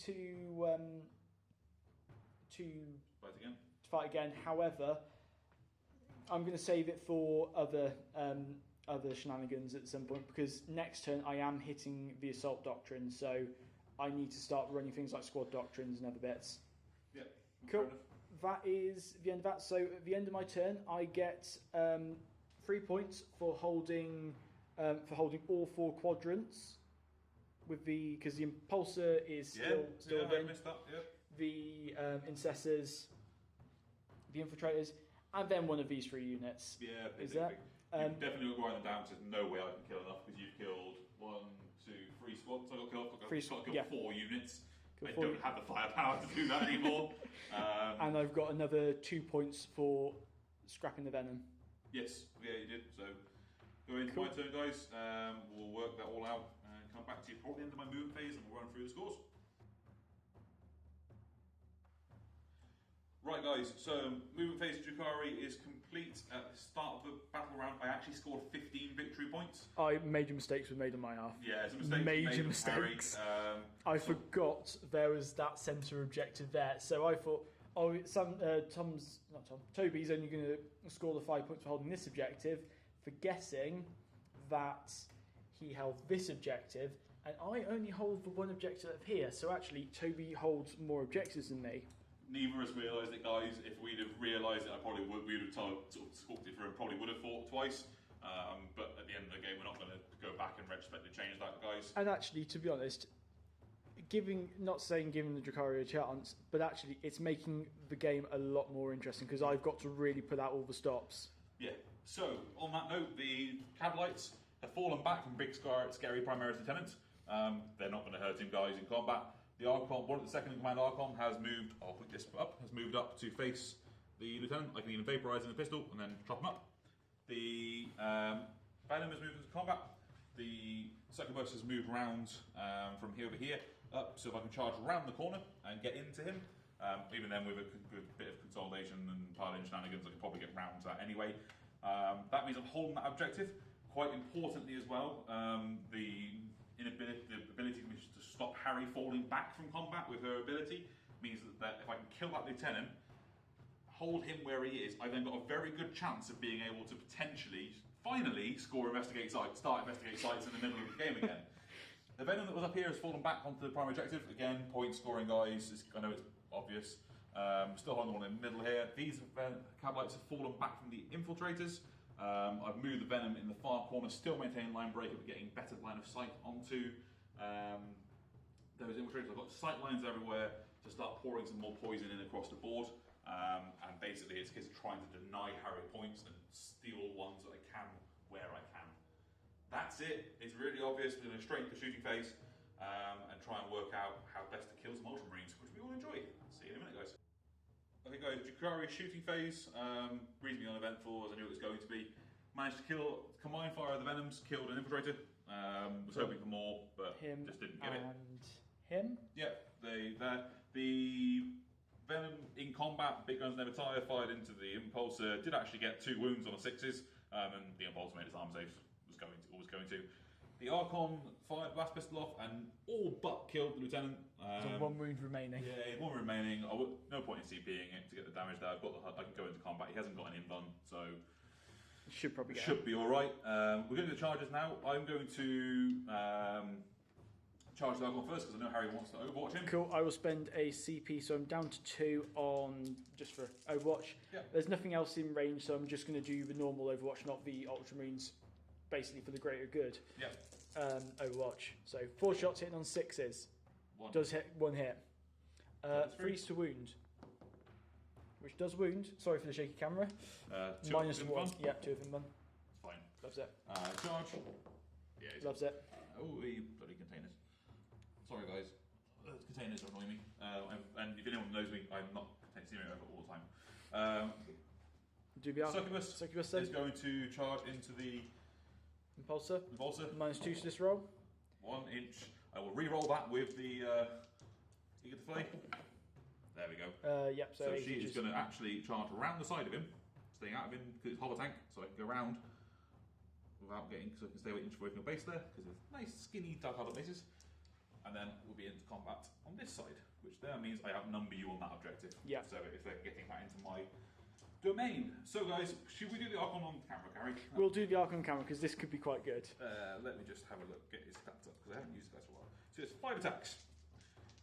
to fight again. However, I'm going to save it for other shenanigans at some point, because next turn I am hitting the assault doctrine, so I need to start running things like squad doctrines and other bits. Yeah. Cool. That is the end of that. So at the end of my turn, I get 3 points for holding all 4 quadrants. Because the impulsor is still I missed that. Yeah. The incessors, the infiltrators, and then one of these 3 units. Yeah. Is that? You definitely got to grind them down, because there's no way I can kill enough, because you've killed 1, 2, 3 squads. So I've got to kill 4 units. I don't have the firepower to do that anymore. And I've got another 2 points for scrapping the venom. Yes, yeah, you did. So go into my turn, guys. We'll work that all out and come back to you before the end of my movement phase, and we'll run through the scores. Right, guys, so movement phase Drukhari is complete. At the start of the battle round, I actually scored 15 victory points. Major mistakes were made on my half. Yeah, some mistakes. Major mistakes. I forgot there was that centre objective there. So I thought, Toby's only going to score the 5 points for holding this objective, forgetting that he held this objective, and I only hold the 1 objective here. So actually, Toby holds more objectives than me. Neither of us realised it, guys. If we'd have realised it, we would have sort of talked it through and probably would have fought twice. But at the end of the game, we're not going to go back and retrospectively change that, guys. And actually, to be honest, not saying giving the Drukhari a chance, but actually it's making the game a lot more interesting, because I've got to really put out all the stops. Yeah. So, on that note, the Cabalites have fallen back from Big Scary Primaris Lieutenant. They're not going to hurt him, guys, in combat. The Archon, one of the second in command Archon has moved. I'll put this up. Has moved up to face the lieutenant. I can even vaporize in the pistol and then chop him up. The Venom has moved into combat. The Succubus has moved round from here over here up, so if I can charge around the corner and get into him. Even then, with a good bit of consolidation and piling shenanigans, I can probably get round to that anyway. That means I'm holding that objective. Quite importantly as well, the ability to stop Harry falling back from combat with her ability means that if I can kill that lieutenant, hold him where he is, I've then got a very good chance of being able to potentially, finally, start investigate sites in the middle of the game again. The Venom that was up here has fallen back onto the primary objective. Again, point scoring, guys. I know it's obvious. Still holding the one in the middle here. These Cabalites have fallen back from the infiltrators. I've moved the Venom in the far corner, still maintaining line break, but getting better line of sight onto those infiltrators. I've got sight lines everywhere to start pouring some more poison in across the board. And basically it's a case of trying to deny Harry points and steal ones that I can where I can. That's it. It's really obvious. We're going to straight into the shooting phase and try and work out how best to kill some Ultramarines, which we all enjoy. See you in a minute, guys. Okay, guys, Drukhari shooting phase, reasonably uneventful as I knew it was going to be. Managed to kill, combined fire of the Venoms, killed an infiltrator. Was hoping for more, but just didn't get it. And him? Yeah, the Venom in combat, big guns never tire, fired into the Impulsor, did actually get 2 wounds on the 6s, and the Impulsor made its arm safe, was going to. The Archon fired blast pistol off and all but killed the lieutenant. So 1 wound remaining. Yeah, 1 remaining. No point in CPing it to get the damage there. I can go into combat. He hasn't got an invuln, so should probably be all right. We're going to do the charges now. I'm going to charge the Archon first because I know Harry wants to Overwatch him. Cool. I will spend a CP, so I'm down to 2 on just for Overwatch. Yeah. There's nothing else in range, so I'm just going to do the normal Overwatch, not the Ultramarines, basically for the greater good. Yeah. Overwatch. So 4 shots hitting on 6s. 1. Does hit 1 hit. Freeze to wound, which does wound. Sorry for the shaky camera. 2 Minus of 1. invuln. Yeah, 2 of invuln. Fine. Loves it. Charge. Yeah, Loves it. Oh, you bloody containers. Sorry, guys. Those containers annoy me. And if anyone knows me, I'm not container over all the time. Succubus then. is going to charge into the Impulsor. Minus 2 to this roll. 1 inch. I will re-roll that with the Eager to Flay. There we go. Yep. So she is going to actually charge around the side of him, staying out of him because it's hollow tank, so I can go around without getting, so I can stay an inch away from the base there because it's nice skinny dark hollow bases. And then we'll be into combat on this side, which there means I outnumber you on that objective. Yeah. So if they're getting that into my domain. So guys, should we do the Archon on camera, Gary? We'll do the Archon camera because this could be quite good. Let me just have a look, get his stats up because I haven't used the guys for a while. So it's 5 attacks.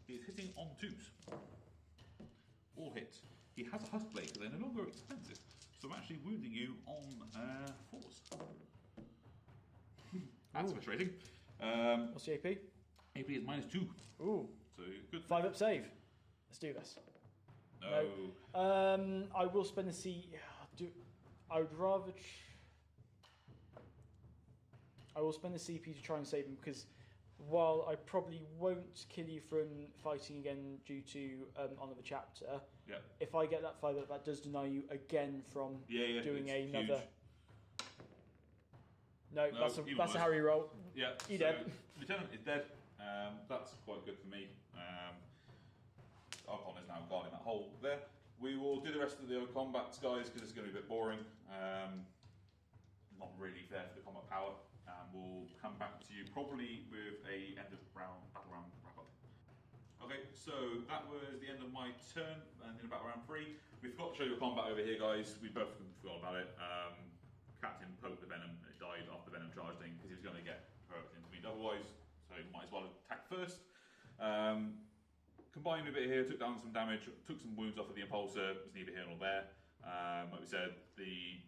He's hitting on 2s. All hit. He has a husk blade, so they're no longer expensive. So I'm actually wounding you on 4s. That's frustrating. What's the AP? AP is -2. Ooh. So good. 5 up save. Let's do this. No. I will spend a C. I would rather. I will spend a CP to try and save him because while I probably won't kill you from fighting again due to another chapter, Yeah. if I get that 5 up, that does deny you again from doing it's another. huge. No, that's a Harry roll. Yeah. He dead. Lieutenant is dead. That's quite good for me. Archon is now guarding that hole there. We will do the rest of the other combats, guys, because it's going to be a bit boring. Not really fair for the combat power. We'll come back to you probably with a end of battle round wrap up. Okay, so that was the end of my turn, and in battle round 3, we forgot to show you the combat over here, guys. We both forgot about it. Captain poked the Venom, and it died after the Venom charged in because he was going to get hurt into me otherwise, so he might as well attack first. Combined a bit here, took down some damage, took some wounds off of the Impulsor, was neither here nor there. Like we said, the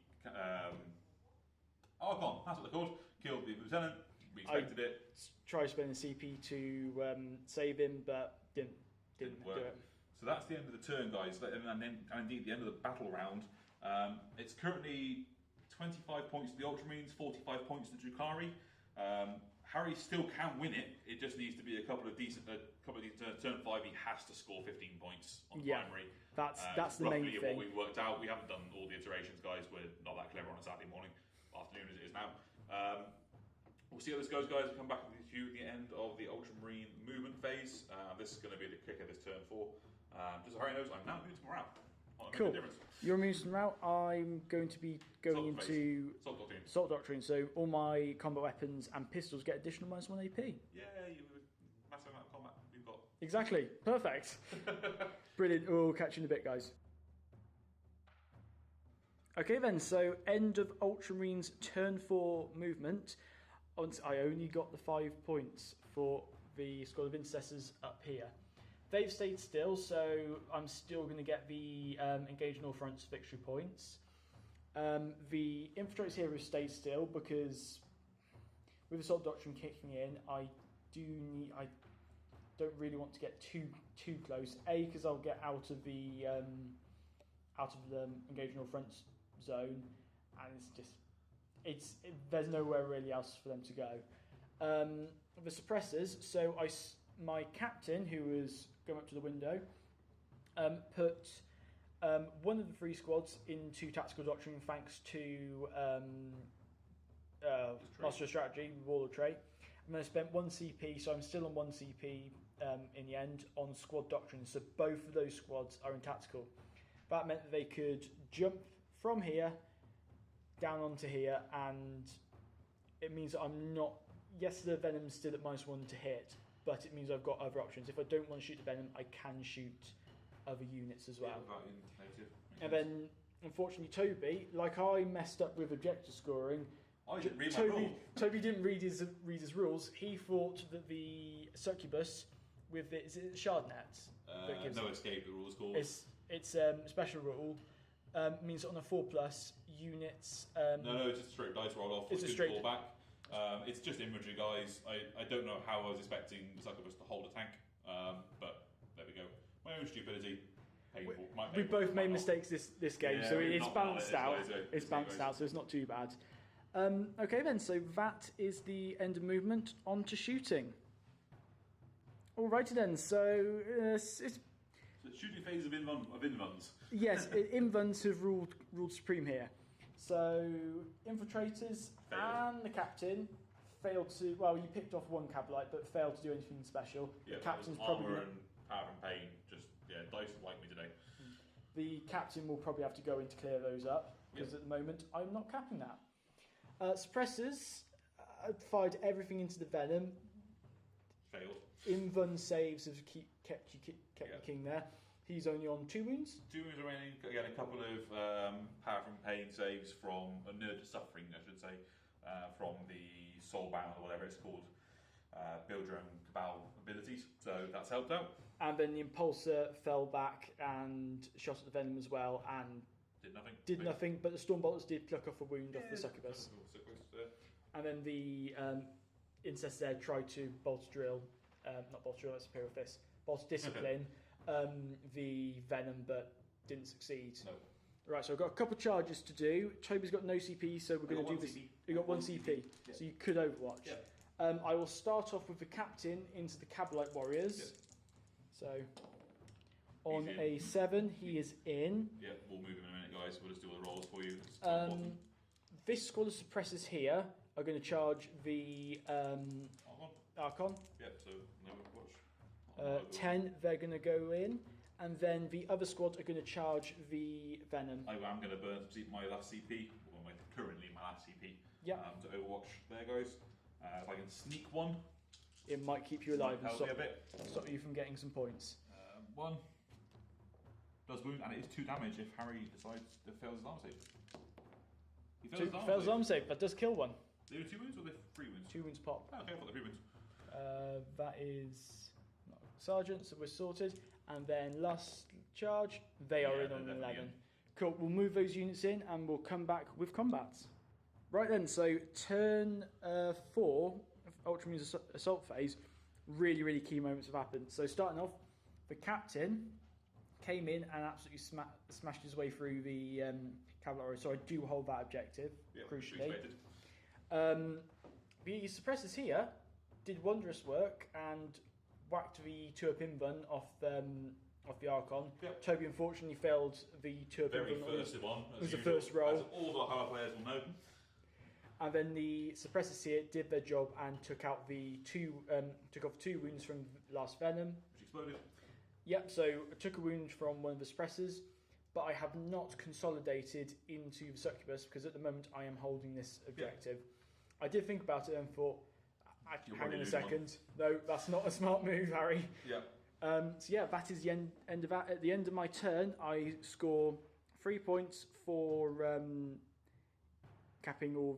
Archon, that's what they're called, killed the Lieutenant, we expected it. Tried spending CP to save him, but didn't do it. So that's the end of the turn, guys, and then indeed the end of the battle round. It's currently 25 points to the Ultramarines, 45 points to Drukhari. Harry still can win it. It just needs to be a couple of decent turns. Turn 5, he has to score 15 points on the primary. That's the main thing. Roughly what we've worked out. We haven't done all the iterations, guys. We're not that clever on a Saturday morning, afternoon as it is now. We'll see how this goes, guys. We'll come back with you at the end of the Ultramarine movement phase. This is going to be the kicker, this turn 4. Just so Harry knows, I'm now immune to morale. Cool. You're immune to morale. I'm going to be going into Assault Doctrine. So all my combat weapons and pistols get additional -1 AP. Yeah, massive amount of combat we've got. Exactly. Perfect. Brilliant. We'll catch you in a bit, guys. Okay then, so end of Ultramarines turn 4 movement. I only got the 5 points for the squad of intercessors up here. They've stayed still, so I'm still going to get the engage in all fronts victory points. The infiltrators here have stayed still because with Assault Doctrine kicking in, I don't really want to get too close. A, because I'll get out of the engage in all fronts zone, and there's nowhere really else for them to go. The suppressors, so my captain, who was going up to the window, put one of the 3 squads into Tactical Doctrine thanks to Master of Strategy, Warlord trait. And then I spent 1 CP, so I'm still on 1 CP in the end on Squad Doctrine. So both of those squads are in Tactical. That meant that they could jump from here down onto here, and it means that I'm not... Yes, the Venom's still at -1 to hit, but it means I've got other options. If I don't want to shoot the Venom, I can shoot other units as well. And then, unfortunately, Toby, like I messed up with objective scoring. I didn't read my rules. Toby didn't read his rules. He thought that the succubus with is it Shardnet? No escape, the rule's called. It's special rule. Means on a 4+ units. No, it's just a straight dice roll off. It's a straight callback. It's just infantry, guys. I don't know how I was expecting the succubus to hold a tank, but there we go. My own stupidity. Painful. We both made mistakes this game, Yeah, so it's balanced out. It's balanced out, so it's not too bad. Okay then, so that is the end of movement. On to shooting. Alrighty then, so it's the shooting phase of invuns. Yes, invuns have ruled supreme here. So infiltrators and the captain failed to. Well, you picked off 1 Cabalite, but failed to do anything special. Yeah, the captain's armor probably and power and pain. Just dice like me today. The captain will probably have to go in to clear those up because at the moment I'm not capping that. Suppressors fired everything into the Venom. Failed. Invun saves have kept you king there. He's only on 2 wounds. 2 wounds remaining. Again, a couple of power from pain saves from a nerd to suffering, I should say, from the soulbound or whatever it's called. Build your own cabal abilities. So that's helped out. And then the Impulsor fell back and shot at the Venom as well and did nothing. But the Stormbolters did pluck off a wound off the succubus. And then the Incest there tried to bolt drill, not bolt drill, that's Imperial Fist, bolt discipline the Venom, but didn't succeed. No. Right, so I've got a couple of charges to do. Toby's got no CP, so we're going to do this. You got 1 CP, so you could Overwatch. Yeah. I will start off with the captain into the Cabalite Warriors. Yeah. So on a 7, he is in. Yeah, we'll move him in a minute, guys. We'll just do all the rolls for you. This squad of suppressors here are going to charge the Archon. Yeah, so no watch. 10, they're going to go in. And then the other squad are going to charge the Venom. I am going to burn my last CP, or currently my last CP, to Overwatch there, guys. If I can sneak 1. It might keep you alive and stop you from getting some points. 1 does wound, and it is 2 damage if Harry decides to fail his arm save. He fails his arm save, that does kill 1. They were 2 wounds or they 3 wounds? 2 wounds pop. Oh, okay, I thought they were 3 wounds. That is Sergeant, so we're sorted. And then last charge, they are in on 11. Cool, we'll move those units in and we'll come back with combats. Right then, so turn 4 of Ultramarines Assault phase, really, really key moments have happened. So starting off, the captain came in and absolutely smashed his way through the cavalry. So I do hold that objective, crucially. The suppressors here did wondrous work and whacked the 2-up invuln off the Archon. Yep. Toby unfortunately failed the 2-up Very invuln. first one. It was the first roll. As all the Warhammer players will know. And then the suppressors here did their job and took off 2 wounds from last venom. Which exploded. Yep, so I took a wound from one of the suppressors, but I have not consolidated into the succubus because at the moment I am holding this objective. Yeah. I did think about it and thought, hang on a second. No, that's not a smart move, Harry. Yeah. So yeah, that is the end of that. At the end of my turn, I score 3 points for capping all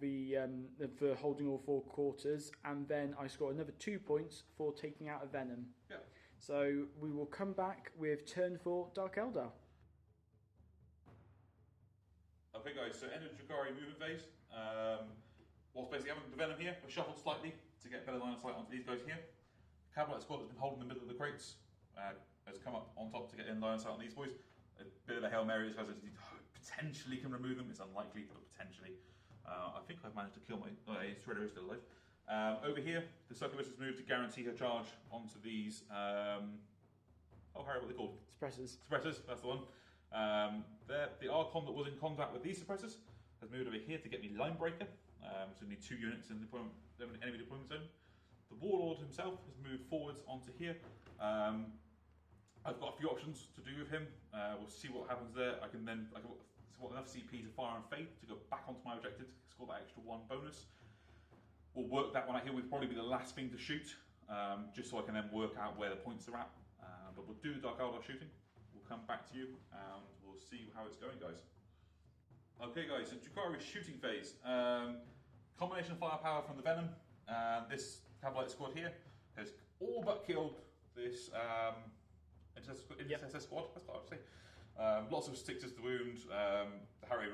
for holding all 4 quarters, and then I score another 2 points for taking out a venom. Yeah. So we will come back with turn 4 Dark Eldar. Okay, guys. So end of Drukhari movement phase. Whilst basically having the venom here, we're shuffled slightly to get better line of sight onto these guys here. Cavalry squad that's been holding the middle of the crates has come up on top to get in line of sight on these boys. A bit of a Hail Mary, these guys potentially can remove them. It's unlikely, but potentially. I think I've managed to kill my... Oh, his Shredder is still alive. Over here, the succubus has moved to guarantee her charge onto these... oh, Harry, what are they called? Suppressors. Suppressors, that's the one. The Archon that was in contact with these suppressors has moved over here to get me Line Breaker. So we need 2 units in the enemy deployment zone. The Warlord himself has moved forwards onto here. I've got a few options to do with him. We'll see what happens there. I've got enough CP to fire and fade to go back onto my objective to score that extra 1 bonus. We'll work that one out here. Will probably be the last thing to shoot, just so I can then work out where the points are at. But we'll do Dark Eldar shooting. We'll come back to you and we'll see how it's going, guys. Okay, guys, so Drukhari shooting phase. Combination of firepower from the Venom. This Cavalry squad here has all but killed this intercessor squad. That's what I would say. Lots of sixes to wound. If Harry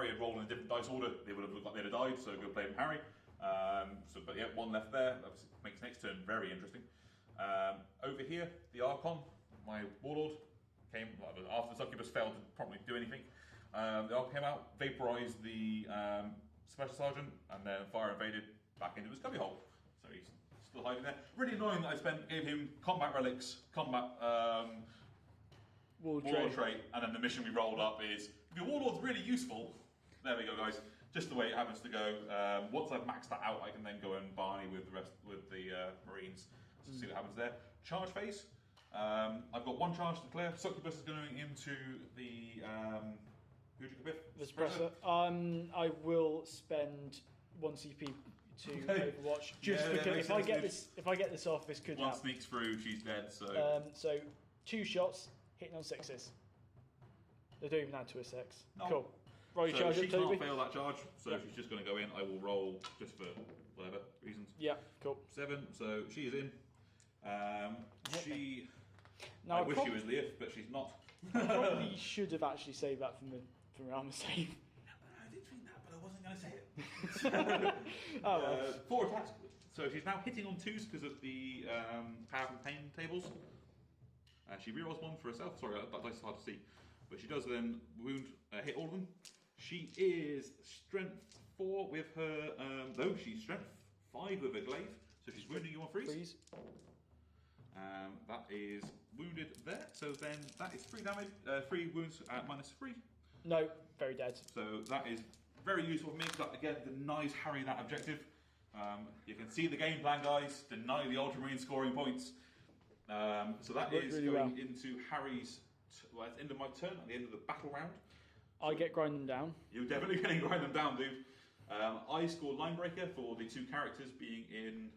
had rolled in a different dice order, they would have looked like they'd have died. So good play from Harry. But yeah, 1 left there. That makes next turn very interesting. Over here, the Archon, my Warlord, came after the Succubus failed to properly do anything. The Archon came out, vaporised the Special Sergeant, and then fire invaded back into his cubbyhole. So he's still hiding there. Really annoying that I gave him combat relics, combat Warlord trait, and then the mission we rolled up is, if your Warlord's really useful, there we go, guys. Just the way it happens to go. Once I've maxed that out, I can then go and buy with the Marines. So see what happens there. Charge phase. I've got 1 charge to declare. Succubus is going into the who do you go with? The suppressor. I will spend 1 CP to Overwatch just because if I get this off, this could happen. 1 sneaks through, she's dead. So 2 shots hitting on 6s. They don't even add to a 6. No. Cool. Roll your charge she up, Toby. can't fail that charge, so she's just going to go in. I will roll just for whatever reasons. Yeah, cool. 7, so she is in. Now, I wish she was Leaf, but she's not. I probably should have actually saved that from armor save. I did think that, but I wasn't going to say it. Oh, well. 4 attacks. So she's now hitting on 2s because of the power and pain tables. She rerolls 1 for herself. Sorry, that dice is hard to see. But she does then hit all of them. She is strength 4 with her, no, she's strength 5 with her glaive. So she's wounding you on freeze. That is wounded there. So then that is 3 damage, 3 wounds at -3. No, very dead. So that is very useful for me because that again denies Harry that objective. You can see the game plan, guys. Deny the Ultramarine scoring points. So that is really going well into Harry's. Well, it's the end of my turn. At the end of the battle round, I get grind them down. You're definitely going to grind them down, dude. I score line breaker for the 2 characters being in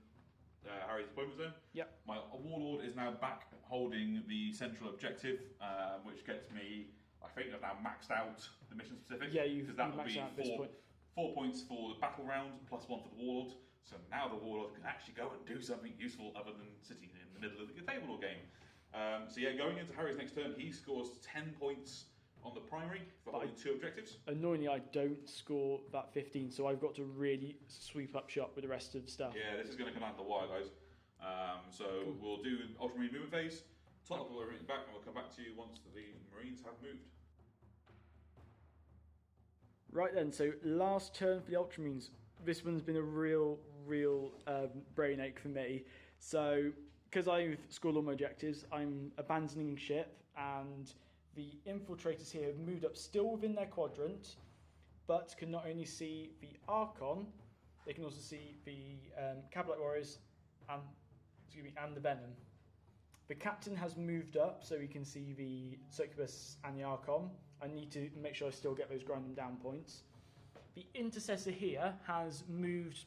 Harry's deployment zone. Yep. My Warlord is now back holding the central objective, which gets me. I think I've now maxed out the mission specific. Yeah, you've that will maxed be out at this point. 4 points for the battle round, plus 1 for the Warlord. So now the Warlord can actually go and do something useful other than sitting in the middle of the table or game. So yeah, going into Harry's next turn, he scores 10 points on the primary for holding 2 objectives. Annoyingly, I don't score that 15, so I've got to really sweep up shop with the rest of the stuff. Yeah, this is going to come out of the wire, guys. So we'll do Ultramarine movement phase, top up everything back, and we'll come back to you once the Marines have moved. Right then, so last turn for the Ultramarines. This one's been a real real brain ache for me. So, because I've scored all my objectives, I'm abandoning ship, and the infiltrators here have moved up still within their quadrant, but can not only see the Archon, they can also see the Cabalite Warriors and the Venom. The captain has moved up so we can see the Succubus and the Archon. I need to make sure I still get those grind them down points. The Intercessor here has moved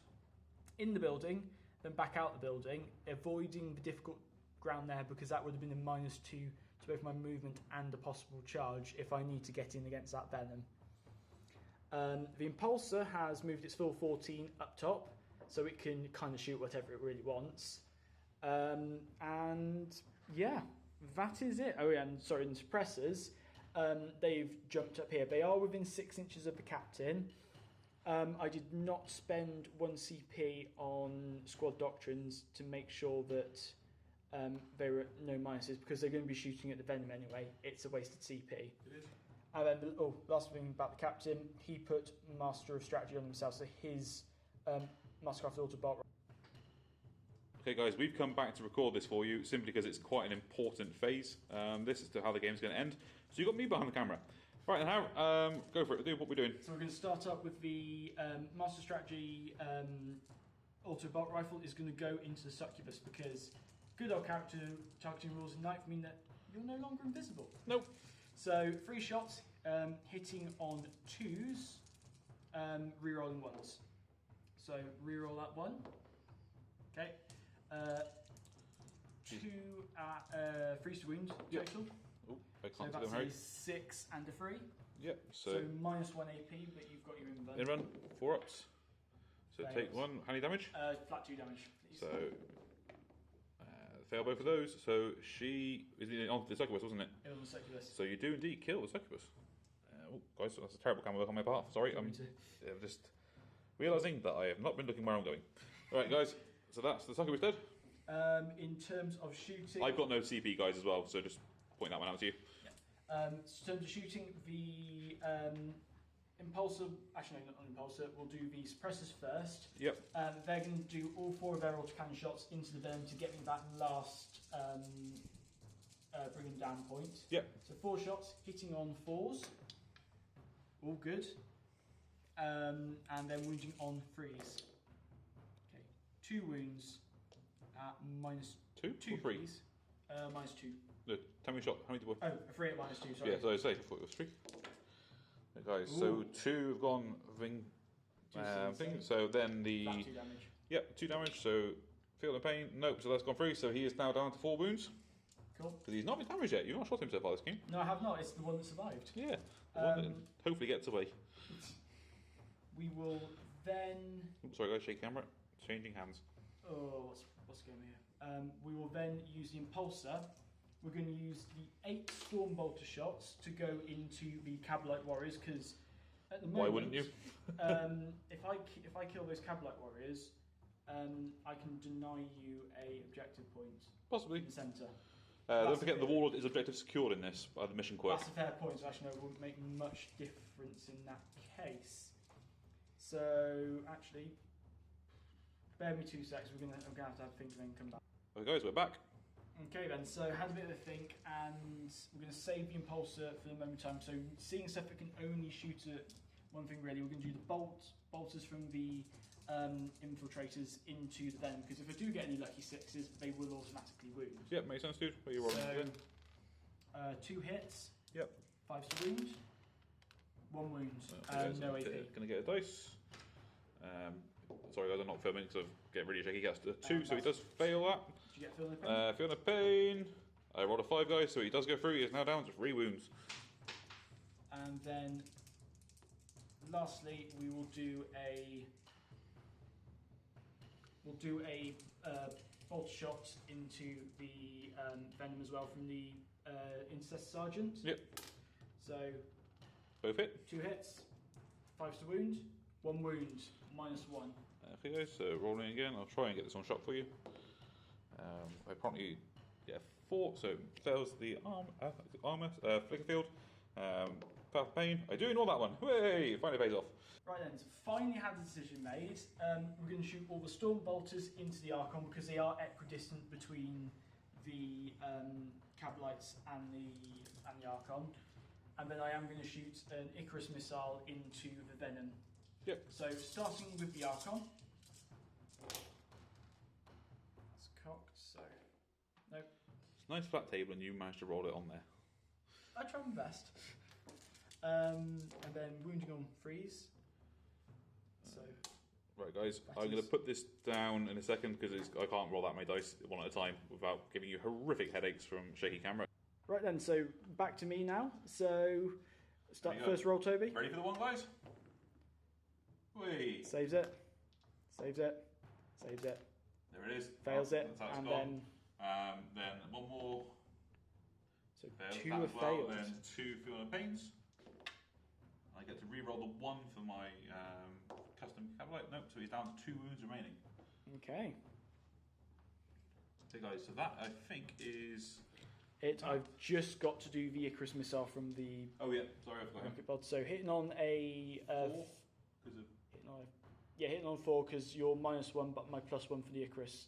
in the building, then back out the building, avoiding the difficult ground there because that would have been a -2 to both my movement and a possible charge if I need to get in against that Venom. The Impulsor has moved its full 14 up top, so it can kind of shoot whatever it really wants. And yeah, that is it. Oh yeah, and sorry, the Suppressors, they've jumped up here. They are within 6 inches of the captain. I did not spend 1 CP on Squad Doctrines to make sure that there were no minuses, because they're going to be shooting at the Venom anyway. It's a wasted CP. It is. And then, last thing about the captain, he put Master of Strategy on himself, so his Mastercraft Auto Bolt. Okay guys, we've come back to record this for you simply because it's quite an important phase. This is to how the game's going to end. So you've got me behind the camera. Right, and how? Go for it. Do what we're doing. So we're going to start up with the Master Strategy Auto Bolt Rifle is going to go into the Succubus, because good old character targeting rules in Knife mean that you're no longer invisible. Nope. So 3 shots, hitting on 2s, re-rolling 1s. So re-roll that 1. Okay. 2 freeze to wound total. Oh, I So can't see that's them, Harry. a 6 and a 3. Yep. So -1 AP, but you've got your invuln. in run, 4 ups. So Fails. take 1. How many damage? Flat 2 damage, please. So fail both of those. So she is on the Succubus, wasn't it? On the Succubus. So you do indeed kill the Succubus. Guys, that's a terrible camera work on my behalf. Sorry, I'm just realising that I have not been looking where I'm going. All right, guys. So that's the Succubus dead. In terms of shooting, I've got no CP, guys, as well. So just point that one out to you. in terms of shooting, the Impulsor, actually no, not Impulsor, will do the Suppressors first. Yep. They're going to do all 4 of their autocannon shots into the Venom to get me that last bring them down point. Yep. So 4 shots, hitting on 4s. All good. And then wounding on 3s. Okay. 2 wounds at -2. 2 or 3? Please. -2. No, tell me a shot. How many did we? Oh, a 3 at -2, sorry. Yeah, so I say, I thought it was 3. Okay, guys, so 2 have gone thing. So then the. Flat 2 damage. Yep, 2 damage, so feel the pain. Nope, so that's gone through, so he is now down to 4 wounds. Cool. Because he's not been damaged yet. You've not shot him so far this game. No, I have not. It's the one that survived. Yeah, the one that hopefully gets away. We will then. Oops, sorry, guys, shake camera. Changing hands. Oh, what's going on here? We will then use the Impulsor. We're going to use the 8 Stormbolter shots to go into the Cabalite Warriors, because at the moment, Why wouldn't you? if I kill those Cabalite Warriors, I can deny you a objective point Possibly. in the centre. Don't forget the Warlord is objective secured in this by the mission quirk. That's a fair point. So actually, no, it wouldn't make much difference in that case. So actually, bear me 2 seconds. I'm gonna have to have a think and then come back. Okay, guys, we're back. Okay then, so had a bit of a think, and we're going to save the Impulsor for the moment in time. So seeing stuff that can only shoot at one thing really, we're going to do the bolters from the infiltrators into the Venom, because if I do get any lucky 6s, they will automatically wound. Yep, makes sense, dude. Where are you rolling? So 2 hits. Yep. 5 to wound. 1 wound. No AP. Gonna get a dice. Sorry guys, I'm not filming because I get really shaky. He gets a 2, so he does fail that. Did you get feeling the pain? Feeling the pain. I rolled a 5, guys, so he does go through. He is now down to 3 wounds. And then, lastly, we will do a bolt shot into the Venom as well from the Intercessor Sergeant. Yep. So Both hit. 2 hits, 5 to wound, 1 wound, -1. Okay, guys, so rolling again. I'll try and get this on shot for you. I apparently get 4, so fails the armor flicker field. Path of Pain. I do ignore that one. Hooray! It finally pays off. Right then, so finally had a decision made. We're going to shoot all the Storm Bolters into the Archon because they are equidistant between the Cabalites and the Archon. And then I am going to shoot an Icarus missile into the Venom. Yep. So starting with the Archon. It's cocked, so... Nope. It's a nice flat table and you managed to roll it on there. I tried my best. And then wounding on freeze. So... Right, guys, I'm going to put this down in a second because I can't roll that many dice one at a time without giving you horrific headaches from shaky camera. Right then, so back to me now. So start first roll, Toby. Ready for the one, guys? Whee! Saves it. Saves it. Saves it. There it is. Fails it. That's how it's And gone. then Then one more. so Fails two that have as well. failed. Then 2 Feeling of Pains. I get to re-roll the 1 for my custom Cavalite. Nope, so he's down to 2 wounds remaining. Okay. Okay, guys, so that I think is. I've just got to do the Icarus missile from the Oh, yeah, sorry, I forgot him. rocket pod. So hitting on a 4 because of. hitting on 4 because you're -1, but my +1 for the Icarus.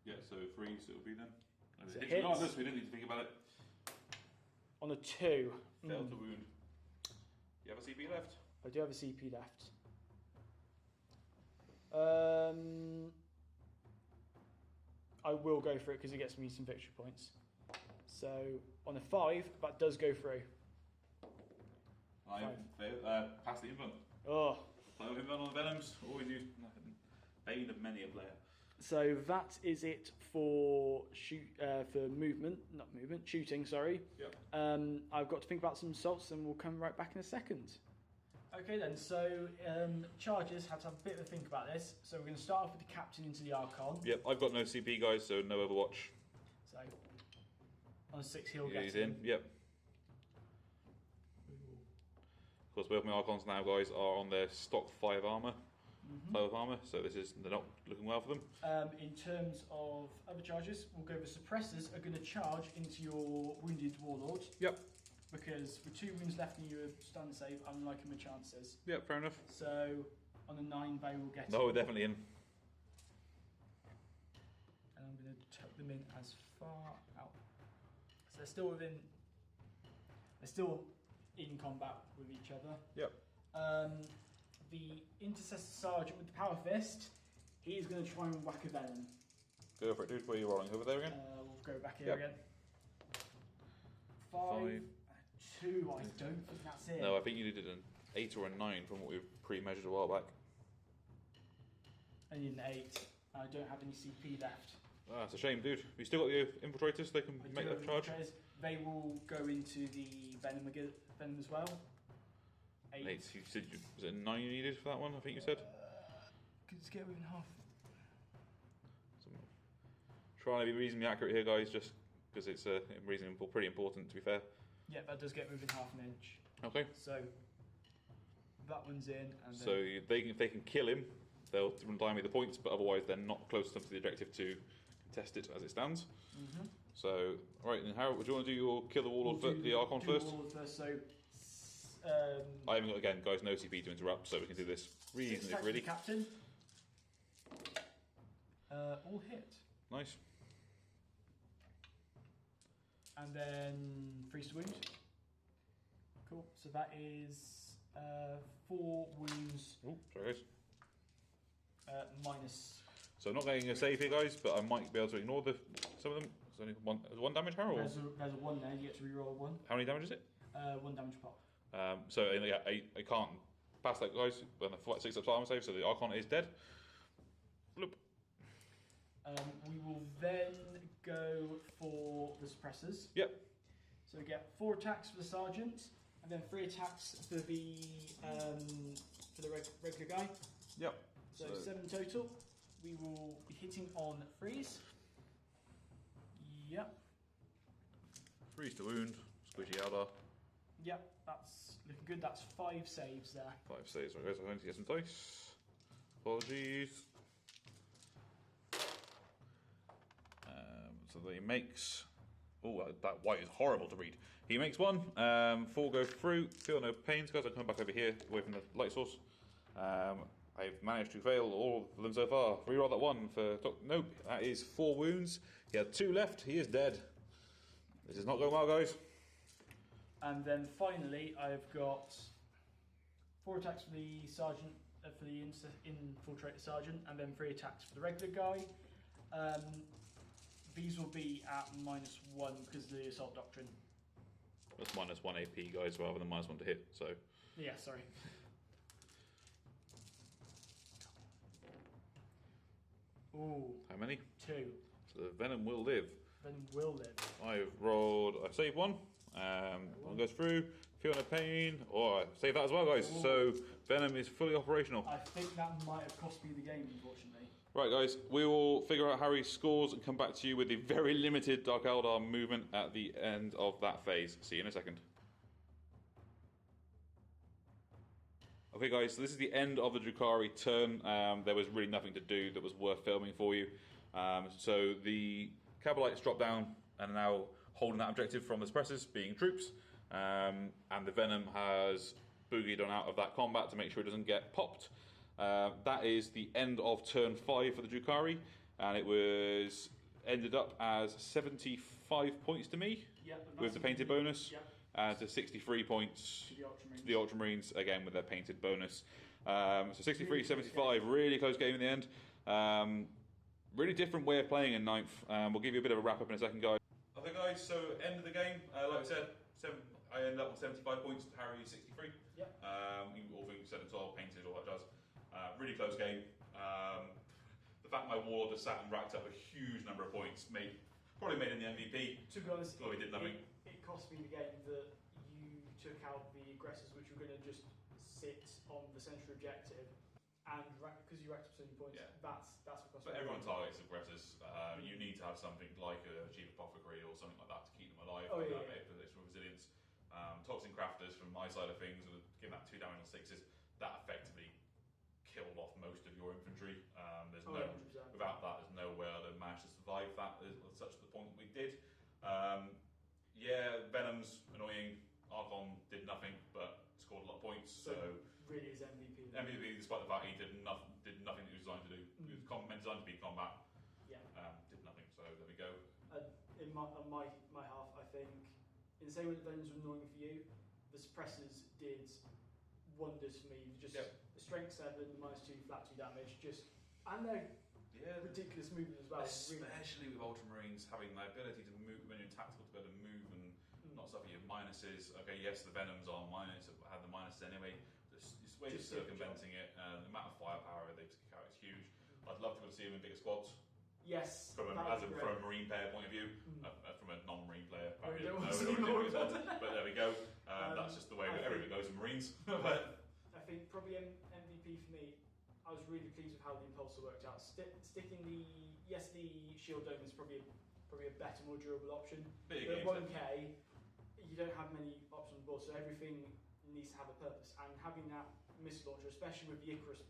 Yeah, so 3, so it'll be then. So It's hits. regardless, we didn't need to think about it. On a 2. Failed to wound. You have a CP left? I do have a CP left. I will go for it because it gets me some victory points. So on a 5, that does go through. I failed. Pass the invent. Oh, Fail invent on the Venoms. Always use bane of many a player. so that is it for shooting. Sorry. Yep. I've got to think about some assaults, and we'll come right back in a second. Okay then. So charges have to have a bit of a think about this. So we're going to start off with the captain into the Archon. Yep, I've got no CP, guys, so no Overwatch. So on a 6 he'll Yeah, get he's in. Yep. Of course, both my Archons now, guys, are on their stock 5 armour. 5 armour, so they're not looking well for them. In terms of other charges, we'll go with suppressors are going to charge into your wounded warlord. Yep. Because with 2 wounds left and you're stun save, I'm liking my chances. Yep, fair enough. So on a 9 they will get No, it. definitely in. And I'm going to tuck them in as far out. So they're still in combat with each other. Yep. The intercessor sergeant with the power fist, he is going to try and whack a venom. Go for it, dude. Where are you rolling? Over there again? We'll go back here Yep. again. 5, 2. I don't think that's it. No, I think you did an 8 or a 9 from what we pre-measured a while back. I need an 8. I don't have any CP left. Ah, it's a shame, dude. You still got the infiltrators? They can I make do that have charge. infiltrators. They will go into the venom as well. 8. 8. You said was it a 9 you needed for that one? I think you said. Could just get within half. Trying to be reasonably accurate here, guys, just because it's pretty important, to be fair. Yeah, that does get within half an inch. Okay. So that one's in. And So if they can kill him, they'll redeem me the points, but otherwise they're not close enough to the objective to contest it as it stands. So, right, and Harold, would you want to do your kill the warlord the Archon first? Warlord first. So I haven't got, again, guys, no CP to interrupt, so we can do this reasonably really. really. Captain. All hit. Nice. And then freeze to wound. Cool. So that is 4 wounds Oh, sorry, guys. minus. So I'm not getting a save here, guys, but I might be able to ignore some of them. There's only one damage, Harold? There's a 1 there. You get to reroll 1. How many damage is it? 1 damage pop. So yeah, I can't pass that, guys, when the 6 up armor save, so the Archon is dead. Bloop. We will then go for the suppressors. Yep. So we get 4 attacks for the sergeant, and then 3 attacks for the regular guy. Yep. So 7 total. We will be hitting on freeze. Yep. Freeze to wound. Squishy Eldar. Yep, that's looking good. That's 5 saves there. 5 saves. Right, guys, I need to get some dice. Apologies. So he makes Oh, that white is horrible to read. He makes 1. 4 go through. Feel no pains, guys. I'll come back over here, away from the light source. I've managed to fail all of them so far. Reroll that 1 for... Nope, that is 4 wounds. He had 2 left. He is dead. This is not going well, guys. And then finally, I've got 4 attacks for the sergeant, for the infiltrator sergeant, and then 3 attacks for the regular guy. These will be at -1 because of the assault doctrine. That's -1 AP, guys, rather than -1 to hit. So. Yeah, sorry. Ooh. How many? 2. So the venom will live. Venom will live. I've rolled. I saved 1. 1 goes through. Feel no pain. Oh, I saved that as well, guys. Ooh. So venom is fully operational. I think that might have cost me the game, unfortunately. Right, guys, we will figure out Harry's scores and come back to you with the very limited Dark Eldar movement at the end of that phase. See you in a second. Okay, guys, so this is the end of the Drukhari turn. There was really nothing to do that was worth filming for you. So the Cabalites drop down and are now holding that objective from the suppressors, being troops. And the Venom has boogied on out of that combat to make sure it doesn't get popped. That is the end of turn 5 for the Drukhari, and it was ended up as 75 points to me, with the painted bonus, and to 63 points to the Ultramarines, again with their painted bonus. So 63-75, really close game in the end. Really different way of playing in 9th. We'll give you a bit of a wrap up in a second, guys. Okay, guys, so end of the game, like I said, I ended up with 75 points, Harry 63. All things said and 12, painted, all that jazz. Really close game. The fact my warlord just sat and racked up a huge number of points probably made him the MVP. To be honest, Chloe did nothing. It cost me the game that you took out the aggressors, which were going to just sit on the central objective, and because you racked up so many points, that's what cost me. But everyone targets aggressors. You need to have something like a chief apothecary or something like that to keep them alive. For additional resilience. Toxin crafters, from my side of things, given that 2 damage on 6s, that effectively killed off most of your infantry. Without that, there's no way I'd have managed to survive that such the point that we did. Venom's annoying. Archon did nothing but scored a lot of points. So really is MVP. MVP, despite the fact he did nothing that he was designed to do. He was meant designed to be combat. Did nothing. So there we go. In my half, I think, in the same way that Venoms were annoying for you, the suppressors did wonders for me. Just the strength 7, -2, flat 2 damage, and their ridiculous movement as well. Especially with Ultramarines having the ability to move when you're tactical, to be able to move and not suffer your minuses. Okay, yes, the Venoms are minus, have the minuses anyway. This way of circumventing it, the amount of firepower they kick out is huge. I'd love to be able to see them in bigger squads. Yes. From a Marine player point of view, from a non-Marine player. But there we go. That's just the way everything goes in Marines. But I think probably MVP for me, I was really pleased with how the Impulsor worked out. Sticking the shield dome is probably a better, more durable option. But 1k, you don't have many options on board, so everything needs to have a purpose. And having that missile launcher, especially with the Icarus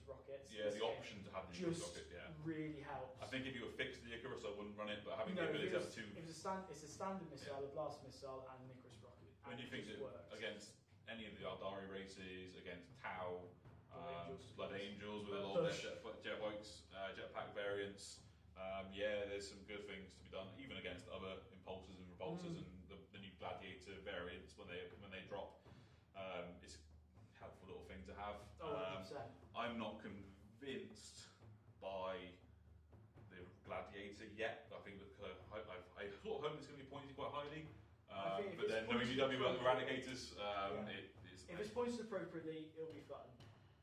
rockets, the option to have the Icarus rocket, really helps. I think if you were fixed to the Icarus, I wouldn't run it, but having the ability to have 2. It's a standard missile, a blast missile, and an Icarus rocket. When you think that against any of the Eldari races, against Tau, Blood Angels with a lot of jetpack variants, there's some good things to be done, even against other impulsors and repulsors and the new gladiator variants when they drop. It's a helpful little thing to have. I'm not convinced by the gladiator yet. I think I thought hoping it's going to be pointed quite highly. But then knowing UW eradicators, if it's pointed appropriately, it'll be fun.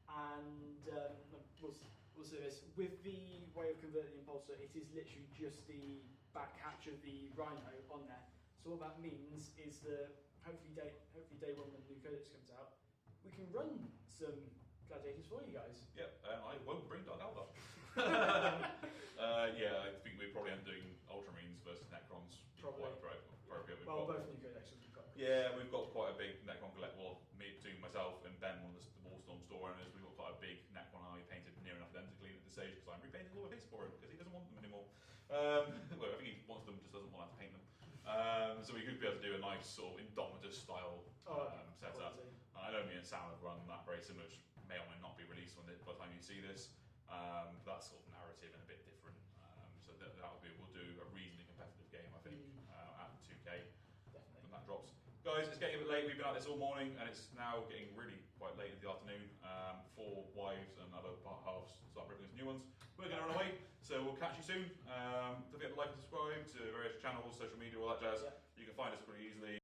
And we'll say this, with the way of converting the Impulsor, it is literally just the back hatch of the Rhino on there. So what that means is that hopefully day 1 when the new codex comes out, we can run some gladiators for you guys. I won't bring Dark Eldar. I think we're probably doing Ultramarines versus Necrons. Probably. Appropriate. Both new codexes we've got. We've got quite a big Necron collect. Well, myself and Ben, one of the Warstorm store owners, we've got quite a big Necron army painted near enough for them to clean at this stage because I'm repainting all of his for him because he doesn't want them anymore. I think he wants them, just doesn't want to have to paint them. So we could be able to do a nice sort of Indomitus style setup. I know me and Sam have run that very similar, which may or may not be released by the time you see this. That sort of narrative and a bit different. So that'll be, we'll do a reasonably competitive game, I think, at 2K when that drops. Guys, it's getting a bit late. We've been at this all morning, and it's now getting really quite late in the afternoon. Before wives and other halves start bringing us new ones. We're going to run away, so we'll catch you soon. Don't forget to like and subscribe to various channels, social media, all that jazz. You can find us pretty easily.